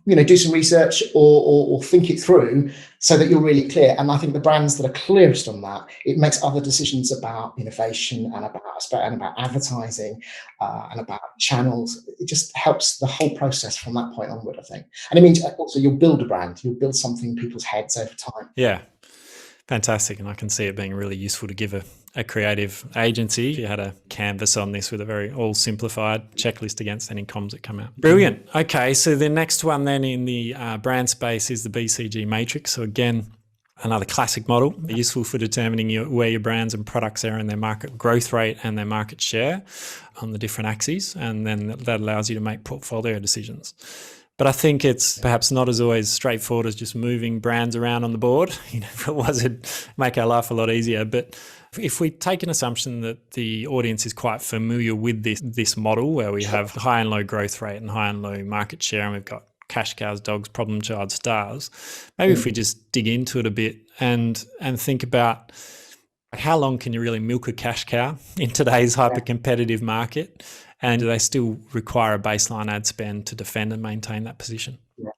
do some research or think it through so that you're really clear. And I think the brands that are clearest on that, it makes other decisions about innovation and about advertising and about channels. It just helps the whole process from that point onward, I think. And it means also you'll build a brand, you'll build something in people's heads over time. Yeah. Fantastic. And I can see it being really useful to give a creative agency. You had a canvas on this with a very all simplified checklist against any comms that come out. Brilliant. Okay, so the next one then in the brand space is the BCG matrix. So again, another classic model, useful for determining where your brands and products are in their market growth rate and their market share on the different axes. And then that allows you to make portfolio decisions. But I think it's perhaps not as always straightforward as just moving brands around on the board. If it was, it'd make our life a lot easier. But if we take an assumption that the audience is quite familiar with this model where we have high and low growth rate and high and low market share, and we've got cash cows, dogs, problem child, stars, maybe if we just dig into it a bit and think about how long can you really milk a cash cow in today's hyper-competitive market? And do they still require a baseline ad spend to defend and maintain that position? Yeah.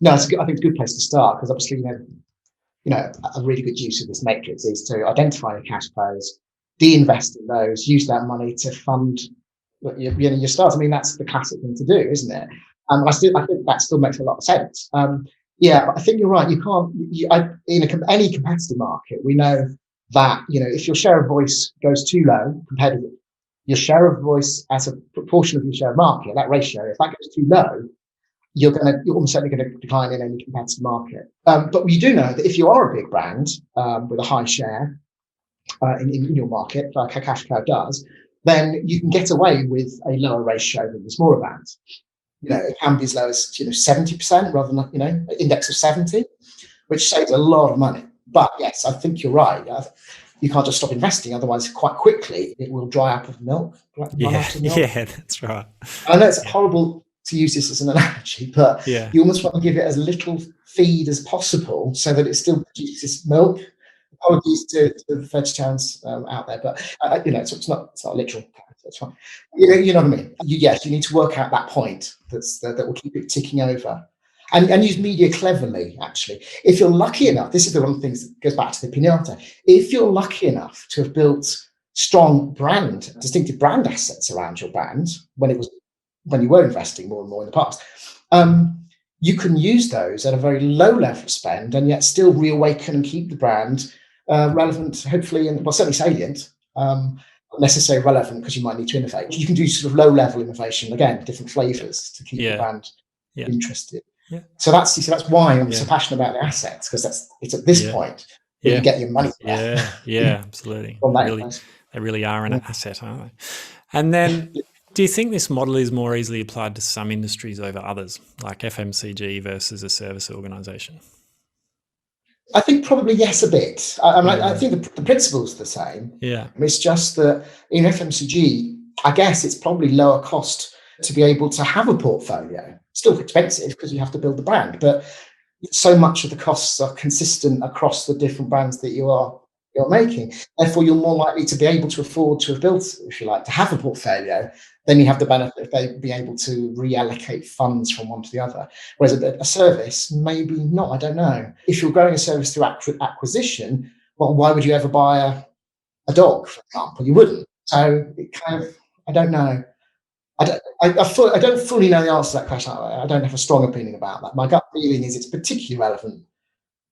No, I think it's a good place to start because obviously, a really good use of this matrix is to identify your cash flows, de-invest in those, use that money to fund your start. I mean, that's the classic thing to do, isn't it? And I think that still makes a lot of sense. But I think you're right. You can't. In any competitive market, we know that if your share of voice goes too low, competitive, your share of voice as a proportion of your share of market, that ratio, if that goes too low, you're almost certainly going to decline in any competitive market. But we do know that if you are a big brand with a high share in your market, like how Cash Cow does, then you can get away with a lower ratio than the smaller brands. It can be as low as 70% rather than an index of 70, which saves a lot of money. But yes, I think you're right. You can't just stop investing, otherwise, quite quickly it will dry up of milk. Yeah, that's right. I know it's horrible to use this as an analogy, but you almost want to give it as little feed as possible so that it still produces milk. Apologies to the vegetarians out there, but it's not literal. That's fine. You know what I mean. You need to work out that point that will keep it ticking over, and use media cleverly. Actually, if you're lucky enough, this is the one of the things that goes back to the pinata. If you're lucky enough to have built strong distinctive brand assets around your brand when you were investing more and more in the past, you can use those at a very low level of spend and yet still reawaken and keep the brand relevant, hopefully, and certainly salient. Not necessarily relevant because you might need to innovate. You can do sort of low level innovation, again, different flavors to keep the brand interested. Yeah. So that's why I'm so passionate about the assets, because it's at this point where you get your money back. Yeah, absolutely. They really are an asset, aren't they? And then, do you think this model is more easily applied to some industries over others, like FMCG versus a service organisation? I think probably yes, a bit. I think the principle's the same. Yeah. It's just that in FMCG, I guess it's probably lower cost to be able to have a portfolio. Still expensive because you have to build the brand, but so much of the costs are consistent across the different brands that you're making. Therefore, you're more likely to be able to afford to have built, if you like, to have a portfolio. Then you have the benefit of being able to reallocate funds from one to the other. Whereas a service, maybe not. I don't know. If you're growing a service through acquisition, well, why would you ever buy a dog, for example? You wouldn't. So it kind of, I don't know. I don't fully know the answer to that question. I don't have a strong opinion about that. My gut feeling is it's particularly relevant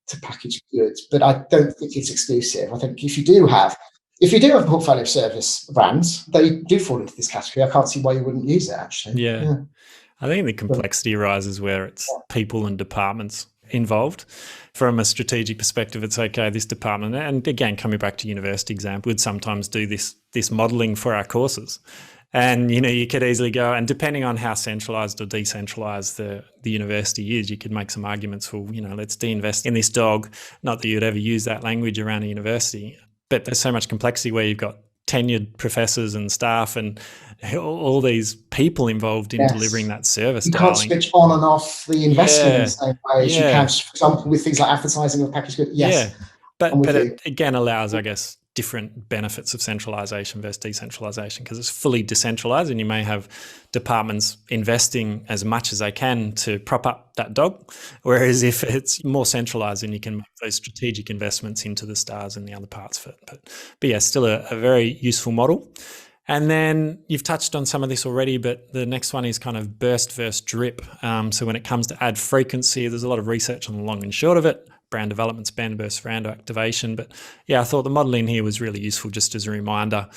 to packaged goods, but I don't think it's exclusive. I think if you do have a portfolio of service brands, they do fall into this category. I can't see why you wouldn't use it, actually. Yeah. I think the complexity arises where it's people and departments involved. From a strategic perspective, it's okay, this department, and again, coming back to university example, would sometimes do this modelling for our courses. And, you could easily go, and depending on how centralised or decentralised the university is, you could make some arguments for, let's de-invest in this dog. Not that you'd ever use that language around a university, but there's so much complexity where you've got tenured professors and staff and all these people involved in delivering that service. You can't switch on and off the investment in the same way as you can, for example, with things like advertising or packaged goods. Yes. Yeah, but it again allows, I guess, different benefits of centralisation versus decentralisation, because it's fully decentralised and you may have departments investing as much as they can to prop up that dog, whereas if it's more centralised, then you can make those strategic investments into the stars and the other parts of it. But yeah, still a very useful model. And then you've touched on some of this already, but the next one is kind of burst versus drip. So when it comes to ad frequency, there's a lot of research on the long and short of it. Brand development spend versus brand activation. But yeah, I thought the model in here was really useful just as a reminder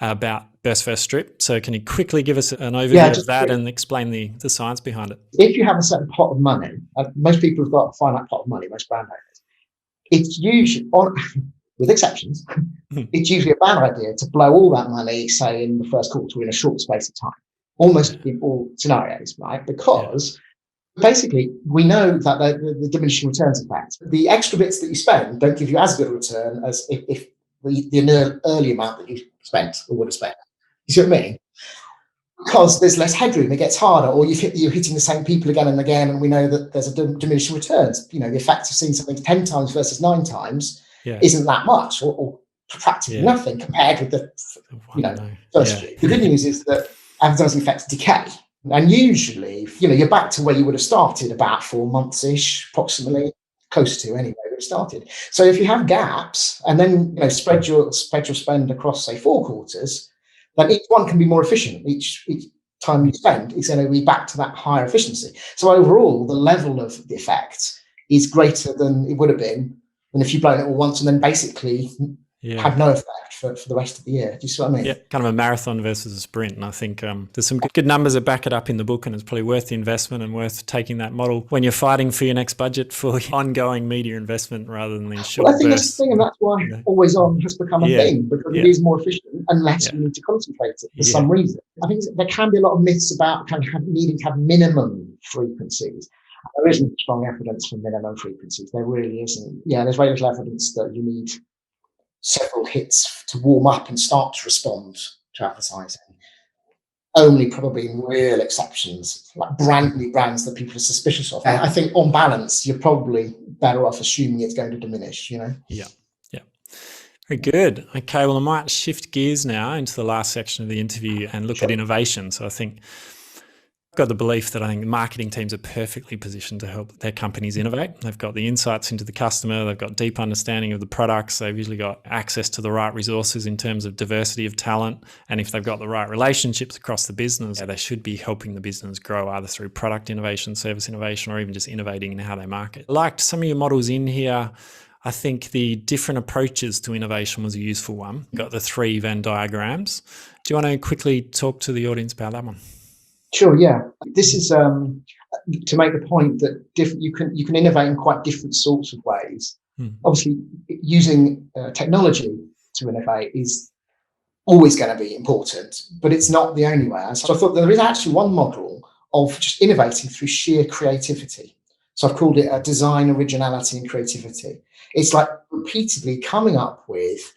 about burst versus drip. So can you quickly give us an overview of that and explain the science behind it? If you have a certain pot of money, most people have got a finite pot of money, most brand owners, it's usually, with exceptions, it's usually a bad idea to blow all that money, say, in the first quarter in a short space of time, almost in all scenarios, right? Because basically, we know that the diminishing returns effect, the extra bits that you spend don't give you as good a return as if the early amount that you spent or would have spent. You see what I mean? Because there's less headroom, it gets harder, or you're hitting the same people again and again, and we know that there's a diminishing returns. The effect of seeing something 10 times versus 9 times isn't that much, or practically nothing compared with the first few. The good news is that advertising effects decay. And usually, you're back to where you would have started about 4 months-ish, approximately, close to anyway, where it started. So if you have gaps and then spread your spend across, say, 4 quarters, then each one can be more efficient. Each time you spend is going to be back to that higher efficiency. So overall, the level of the effect is greater than it would have been than if you blown it all once and then basically had no effect for the rest of the year. Do you see what I mean? Yeah, kind of a marathon versus a sprint. And I think there's some good numbers that back it up in the book, and it's probably worth the investment and worth taking that model when you're fighting for your next budget for ongoing media investment rather than these short bursts. I think that's the thing, and that's why always on has become a thing, because it is more efficient unless you need to concentrate it for some reason. I think there can be a lot of myths about kind of needing to have minimum frequencies. There isn't strong evidence for minimum frequencies. There really isn't. Yeah, there's very little evidence that you need several hits to warm up and start to respond to advertising. Only probably in real exceptions, like brand new brands that people are suspicious of. I think on balance, you're probably better off assuming it's going to diminish, Yeah. Very good. Okay, well, I might shift gears now into the last section of the interview and look at innovation. So I think I've got the belief that I think marketing teams are perfectly positioned to help their companies innovate. They've got the insights into the customer. They've got deep understanding of the products. They've usually got access to the right resources in terms of diversity of talent. And if they've got the right relationships across the business, they should be helping the business grow either through product innovation, service innovation, or even just innovating in how they market. I liked some of your models in here. I think the different approaches to innovation was a useful one. You've got the 3 Venn diagrams. Do you want to quickly talk to the audience about that one? Sure, yeah. This is to make the point that you can innovate in quite different sorts of ways. Obviously, using technology to innovate is always going to be important, but it's not the only way. So I thought there is actually one model of just innovating through sheer creativity. So I've called it a design, originality, and creativity. It's like repeatedly coming up with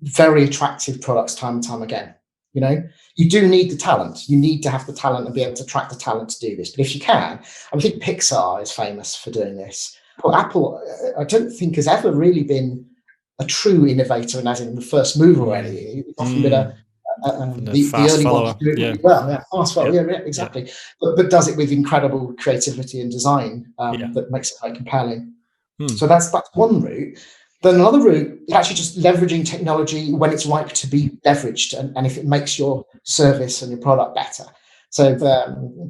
very attractive products time and time again. You know, you do need the talent. You need to have the talent and be able to attract the talent to do this. But if you can, I think Pixar is famous for doing this. Well, Apple, I don't think has ever really been a true innovator, and as in the first mover or anything. It's often been the early ones do it really well. Yeah, fast follower. Yeah, exactly. But does it with incredible creativity and design that makes it very compelling. So that's one route. Then another route is actually just leveraging technology when it's ripe to be leveraged, and if it makes your service and your product better. So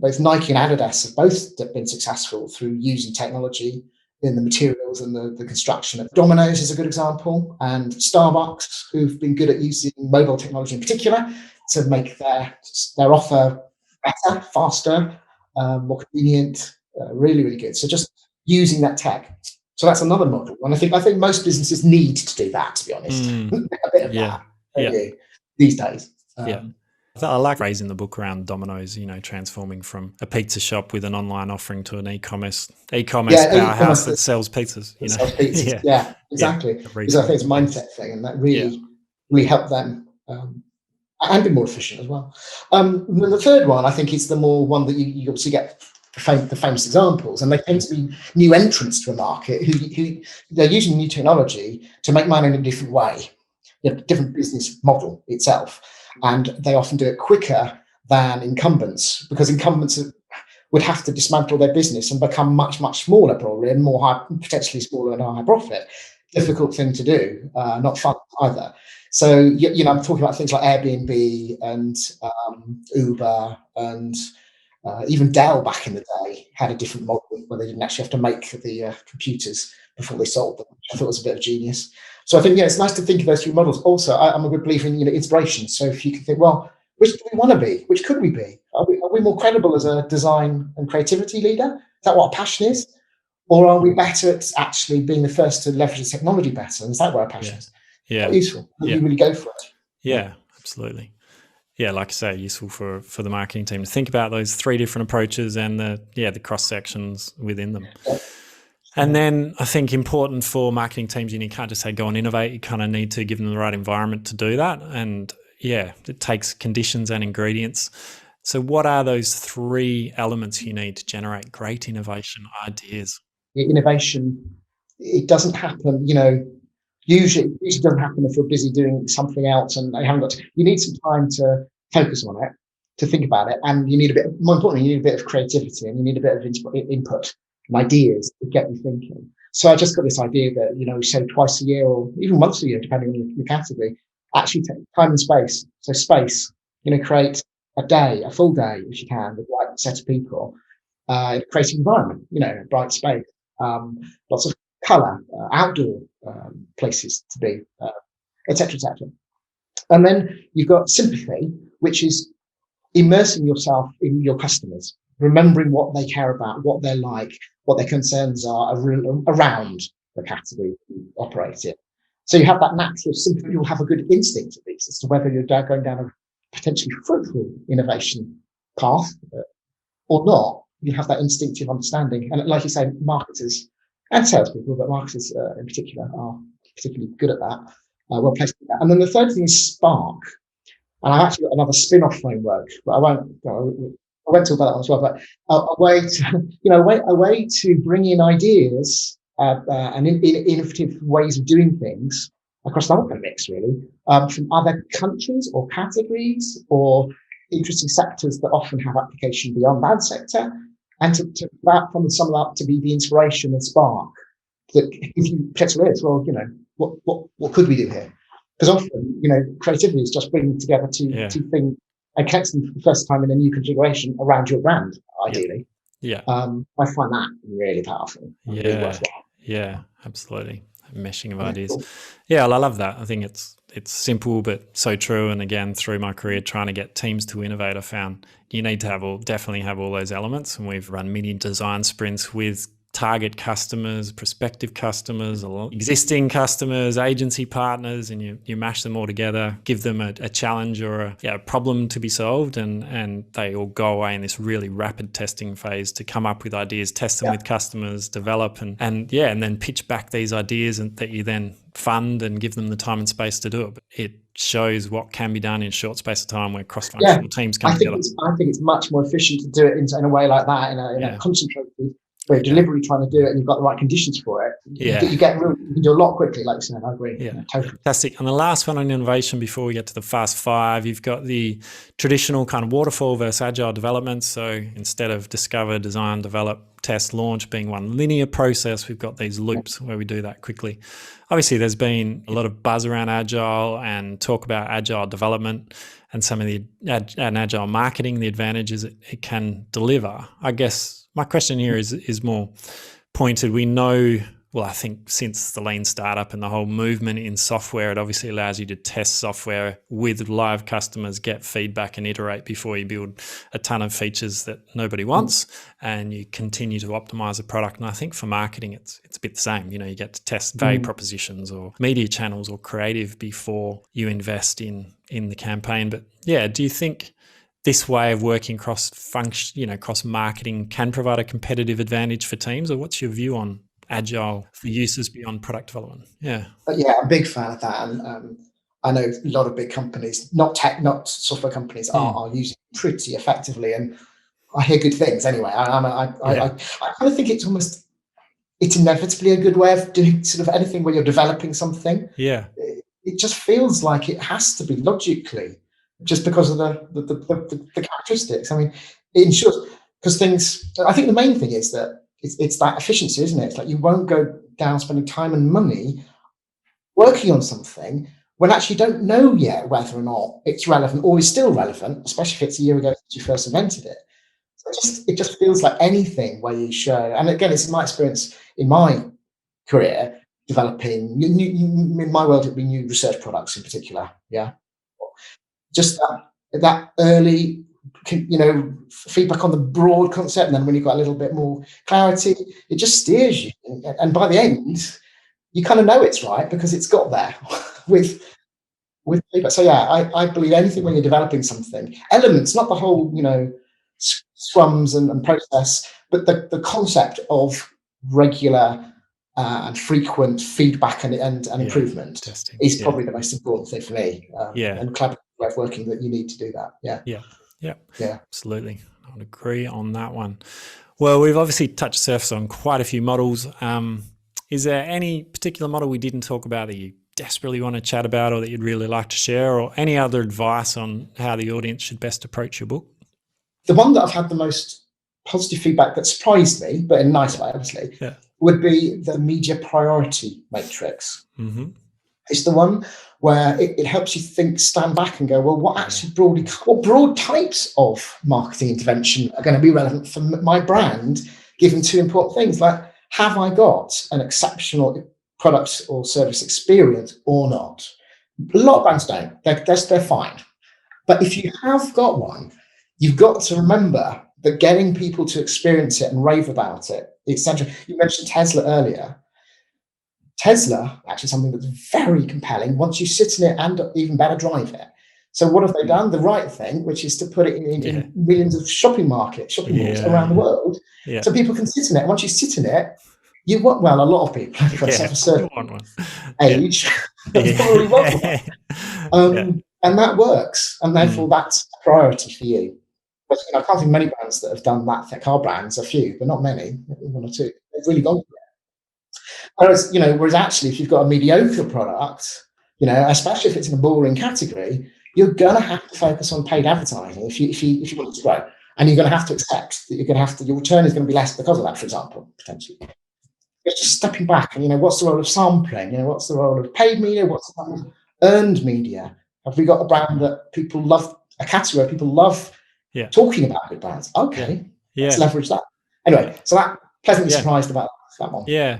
both Nike and Adidas have both been successful through using technology in the materials and the construction. Domino's is a good example, and Starbucks, who've been good at using mobile technology in particular to make their offer better, faster, more convenient, really, really good. So just using that tech. So that's another model, and I think most businesses need to do that. To be honest, a bit of that these days. I like raising the book around Domino's. Transforming from a pizza shop with an online offering to an e-commerce powerhouse that sells pizzas. Sells pizzas. Yeah, exactly. Because I think it's a mindset thing, and that really helped them and be more efficient as well. The third one, I think, is the more one that you obviously get. The famous examples, and they tend to be new entrants to a market who they're using new technology to make money in a different way, different business model itself, and they often do it quicker than incumbents, because incumbents would have to dismantle their business and become much, much smaller, probably, and potentially smaller and higher profit. Difficult thing to do, not fun either. So I'm talking about things like Airbnb and Uber and even Dell back in the day had a different model where they didn't actually have to make the computers before they sold them, which I thought was a bit of genius. So I think, it's nice to think of those 3 models. Also, I'm a good believer in inspiration. So if you can think, well, which do we want to be? Which could we be? Are we more credible as a design and creativity leader? Is that what our passion is? Or are we better at actually being the first to leverage the technology better? And is that where our passion is? Yeah. Quite useful. You really go for it. Yeah, absolutely. Yeah, like I say, useful for the marketing team to think about those 3 different approaches and the cross sections within them. And then I think important for marketing teams, you can't just say go and innovate. You kind of need to give them the right environment to do that. And it takes conditions and ingredients. So what are those 3 elements you need to generate great innovation ideas? Innovation, it doesn't happen, usually it doesn't happen if you're busy doing something else and they haven't got to. You need some time to focus on it, to think about it, and more importantly, you need a bit of creativity, and you need a bit of input and ideas to get you thinking. So I just got this idea that, we say twice a year or even once a year, depending on your category, actually take time and space. So space, create a full day, if you can, with the right set of people, in a creative environment, a bright space, lots of colour, outdoor places to be, etc., etc. And then you've got sympathy, which is immersing yourself in your customers, remembering what they care about, what they're like, what their concerns are around the category you operate in. So you have that natural sympathy. You'll have a good instinct, at least, as to whether you're going down a potentially fruitful innovation path or not. You have that instinctive understanding. And like you say, marketers and salespeople, but marketers in particular are particularly good at that, well placed at that. And then the third thing is Spark. And I've actually got another spin-off framework, but I won't talk about that one as well. But a way to, a way to bring in ideas and innovative ways of doing things across the whole mix, really, from other countries or categories or interesting sectors that often have application beyond that sector, and to that from some of that to be the inspiration and spark that if you catch the ears, well, what could we do here? Because often, creativity is just bringing together two things and connecting for the first time in a new configuration around your brand, ideally. Yeah. I find that really powerful. Yeah. Really worthwhile. Yeah, absolutely. Meshing of ideas. Cool. Yeah, well, I love that. I think it's simple but so true. And again, through my career trying to get teams to innovate, I found you need to definitely have all those elements. And we've run mini design sprints with target customers, prospective customers, existing customers, agency partners, and you mash them all together, give them a challenge or a problem to be solved, and they all go away in this really rapid testing phase to come up with ideas, test them with customers, develop and then pitch back these ideas and that you then fund and give them the time and space to do it. But it shows what can be done in a short space of time where cross-functional teams come together. I think it's much more efficient to do it in a way like that, in a concentrated where you're deliberately trying to do it and you've got the right conditions for it. You can do a lot quickly, like you said. I agree. Yeah, totally. Fantastic. And the last one on innovation before we get to the fast five, you've got the traditional kind of waterfall versus agile development. So instead of discover, design, develop, test, launch being one linear process, we've got these loops where we do that quickly. Obviously, there's been a lot of buzz around agile and talk about agile development and some of the agile marketing, the advantages it can deliver. I guess my question here is more pointed. We know, well, I think since the lean startup and the whole movement in software, it obviously allows you to test software with live customers, get feedback and iterate before you build a ton of features that nobody wants, and you continue to optimize the product. And I think for marketing, it's a bit the same. You get to test value propositions or media channels or creative before you invest in the campaign. But yeah, do you think this way of working cross marketing can provide a competitive advantage for teams, or what's your view on agile for uses beyond product development? Yeah, I'm a big fan of that, and I know a lot of big companies, not software companies, are using it pretty effectively, and I hear good things anyway. I kind of think it's inevitably a good way of doing sort of anything where you're developing something. Yeah, it just feels like it has to be logically, just because of the characteristics. I mean, it ensures, because things. I think the main thing is that it's that efficiency, isn't it? It's like you won't go down spending time and money working on something when actually you don't know yet whether or not it's relevant or is still relevant, especially if it's a year ago since you first invented it. So it just feels like anything where you show, and again, it's my experience in my career developing in my world, it'd be new research products in particular. Yeah. Just that early, feedback on the broad concept, and then when you've got a little bit more clarity, it just steers you. And by the end, you kind of know it's right because it's got there with feedback. So yeah, I believe anything when you're developing something, elements, not the whole, scrums and process, but the concept of regular and frequent feedback and improvement testing is probably the most important thing for me. And collaborative way of working that you need to do that. Yeah, absolutely. I would agree on that one. Well, we've obviously touched surface on quite a few models. Is there any particular model we didn't talk about that you desperately want to chat about, or that you'd really like to share, or any other advice on how the audience should best approach your book? The one that I've had the most positive feedback that surprised me, but in a nice way, obviously, would be the media priority matrix. Mm-hmm. It's the one where it helps you stand back and go, well, what broad types of marketing intervention are going to be relevant for my brand, given two important things? Like, have I got an exceptional product or service experience or not? A lot of brands don't. They're fine. But if you have got one, you've got to remember that getting people to experience it and rave about it, it's central. You mentioned Tesla earlier. Tesla, actually something that's very compelling once you sit in it and even better drive it. So what have they done? The right thing, which is to put it in millions of shopping malls around the world, so people can sit in it. And once you sit in it, you want, well, a lot of people, of a certain age, probably want one. And that works, and therefore that's a priority for you. But I can't think of many brands that have done that. Car brands, a few, but not many, one or two. They've really gone for it. Whereas actually, if you've got a mediocre product, especially if it's in a boring category, you're going to have to focus on paid advertising if you want it to grow, and you're going to have to accept that your return is going to be less because of that. For example, potentially, it's just stepping back and what's the role of sampling? What's the role of paid media? What's the role of earned media? Have we got a brand that people love? A category people love talking about good brands. Okay, let's leverage that. Anyway, so that pleasantly surprised about that one. Yeah,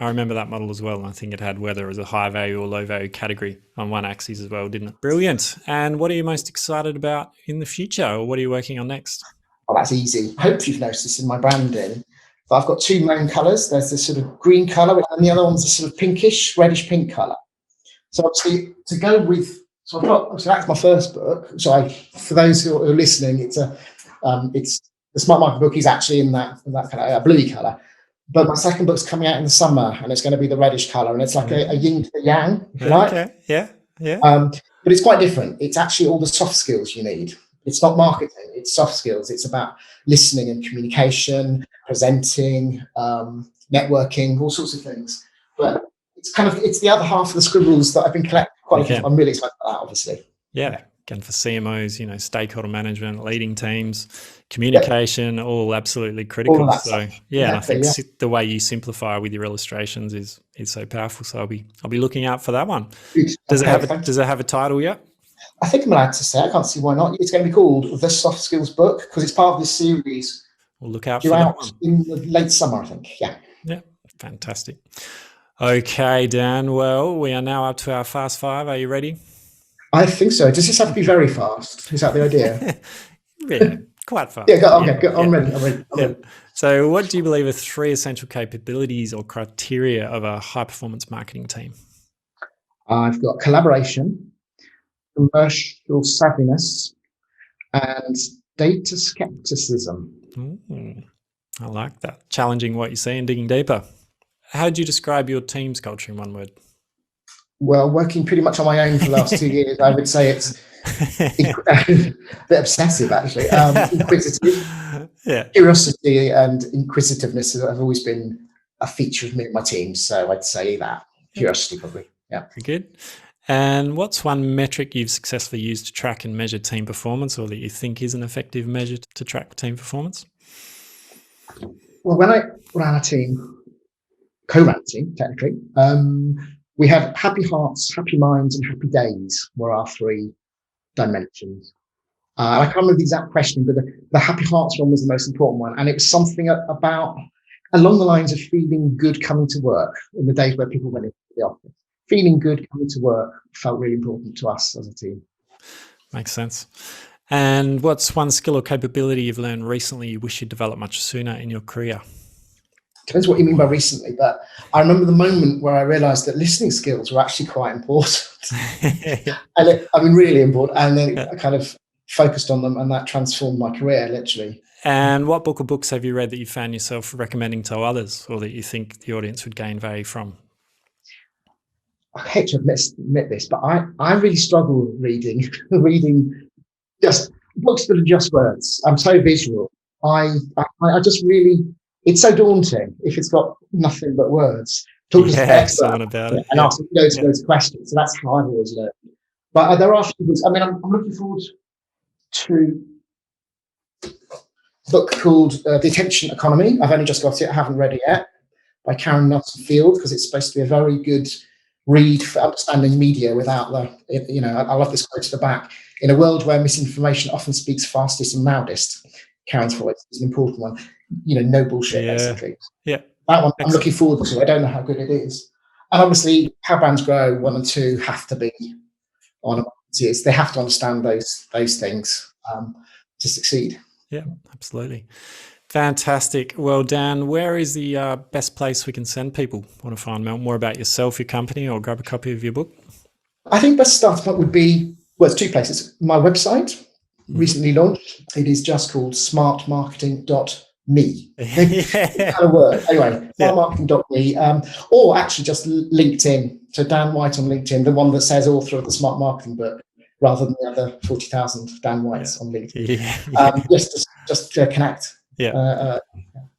I remember that model as well. And I think it had whether it was a high value or low value category on one axis as well, didn't it? Brilliant. And what are you most excited about in the future, or what are you working on next? Oh, that's easy. I hope you've noticed in my branding, but I've got two main colours. There's this sort of green colour, and the other one's a sort of pinkish, reddish pink colour. So obviously, to go with, so that's my first book. So for those who are listening, it's the Smart Marketing book is actually in that kind of bluey colour. But my second book's coming out in the summer, and it's going to be the reddish colour, and it's like a yin to the yang, if you like. Okay, yeah. But it's quite different. It's actually all the soft skills you need. It's not marketing; it's soft skills. It's about listening and communication, presenting, networking, all sorts of things. But it's the other half of the scribbles that I've been collecting. I'm really excited about that, obviously. Yeah. Again, for CMOs, stakeholder management, leading teams, communication, all absolutely critical. So exactly, and I think the way you simplify with your illustrations is so powerful. So I'll be looking out for that one. Does it have a title yet? I think I'm allowed to say. I can't see why not. It's going to be called The Soft Skills Book because it's part of this series. We'll look out for that one in the late summer, I think. Yeah, fantastic. Okay, Dan. Well, we are now up to our Fast Five. Are you ready? I think so. Does this have to be very fast? Is that the idea? Yeah, quite fast. I'm ready. So what do you believe are 3 essential capabilities or criteria of a high-performance marketing team? I've got collaboration, commercial savviness, and data skepticism. I like that. Challenging what you see and digging deeper. How would you describe your team's culture in one word? Well, working pretty much on my own for the last 2 years, I would say it's a bit obsessive, actually. Inquisitive. Curiosity and inquisitiveness have always been a feature of me and my team. So I'd say that. Curiosity, probably. Yeah. Very good. And what's one metric you've successfully used to track and measure team performance, or that you think is an effective measure to track team performance? Well, when I ran a team, co-ran a team, technically, we had happy hearts, happy minds, and happy days were our 3 dimensions. I can't remember the exact question, but the happy hearts one was the most important one. And it was something about along the lines of feeling good coming to work in the days where people went into the office. Feeling good coming to work felt really important to us as a team. Makes sense. And what's one skill or capability you've learned recently you wish you'd developed much sooner in your career? Depends what you mean by recently, but I remember the moment where I realised that listening skills were actually quite important. Really important. And then I kind of focused on them, and that transformed my career, literally. And what book or books have you read that you found yourself recommending to others, or that you think the audience would gain value from? I hate to admit this, but I really struggle reading just books that are just words. I'm so visual. I just really... It's so daunting if it's got nothing but words. Talk to someone about it and ask loads of questions. So that's how I've always learned. But there are few books. I'm looking forward to a book called The Attention Economy. I've only just got it. I haven't read it yet, by Karen Notting-Field, because it's supposed to be a very good read for understanding media without I love this quote at the back. In a world where misinformation often speaks fastest and loudest, Karen's voice is an important one. No bullshit, basically. Yeah. That one I'm Excellent. looking forward to. I don't know how good it is. And obviously, how brands grow, 1 and 2 have to be on marketeers. They have to understand those things to succeed. Yeah, absolutely. Fantastic. Well, Dan, where is the best place we can send people want to find out more about yourself, your company, or grab a copy of your book? I think best starting point would be, well, it's 2 places. My website, recently launched. It is just called smartmarketing.me. Yeah. Kind of word. Anyway, Yeah. smartmarketing.me, or actually just LinkedIn. So Dan White on LinkedIn, the one that says author of the Smart Marketing book, rather than the other 40,000 Dan Whites on LinkedIn. Yeah. Just connect. Yeah.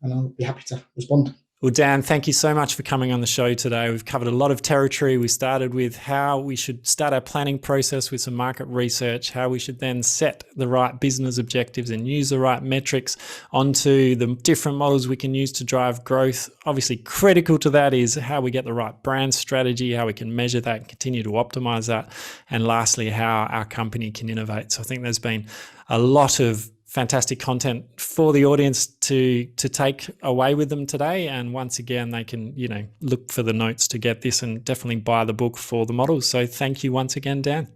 And I'll be happy to respond. Well, Dan, thank you so much for coming on the show today. We've covered a lot of territory. We started with how we should start our planning process with some market research, how we should then set the right business objectives and use the right metrics onto the different models we can use to drive growth. Obviously, critical to that is how we get the right brand strategy, how we can measure that and continue to optimize that. And lastly, how our company can innovate. So I think there's been a lot of fantastic content for the audience to take away with them today. And once again, they can, look for the notes to get this and definitely buy the book for the models. So thank you once again, Dan.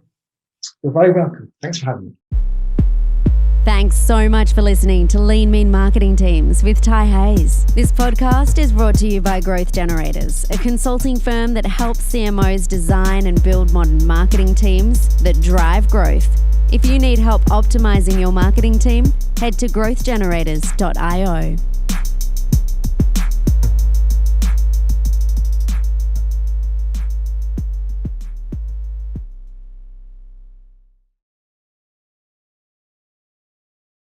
You're very welcome. Thanks for having me. Thanks so much for listening to Lean Mean Marketing Teams with Ty Hayes. This podcast is brought to you by Growth Generators, a consulting firm that helps CMOs design and build modern marketing teams that drive growth. If you need help optimizing your marketing team, head to growthgenerators.io.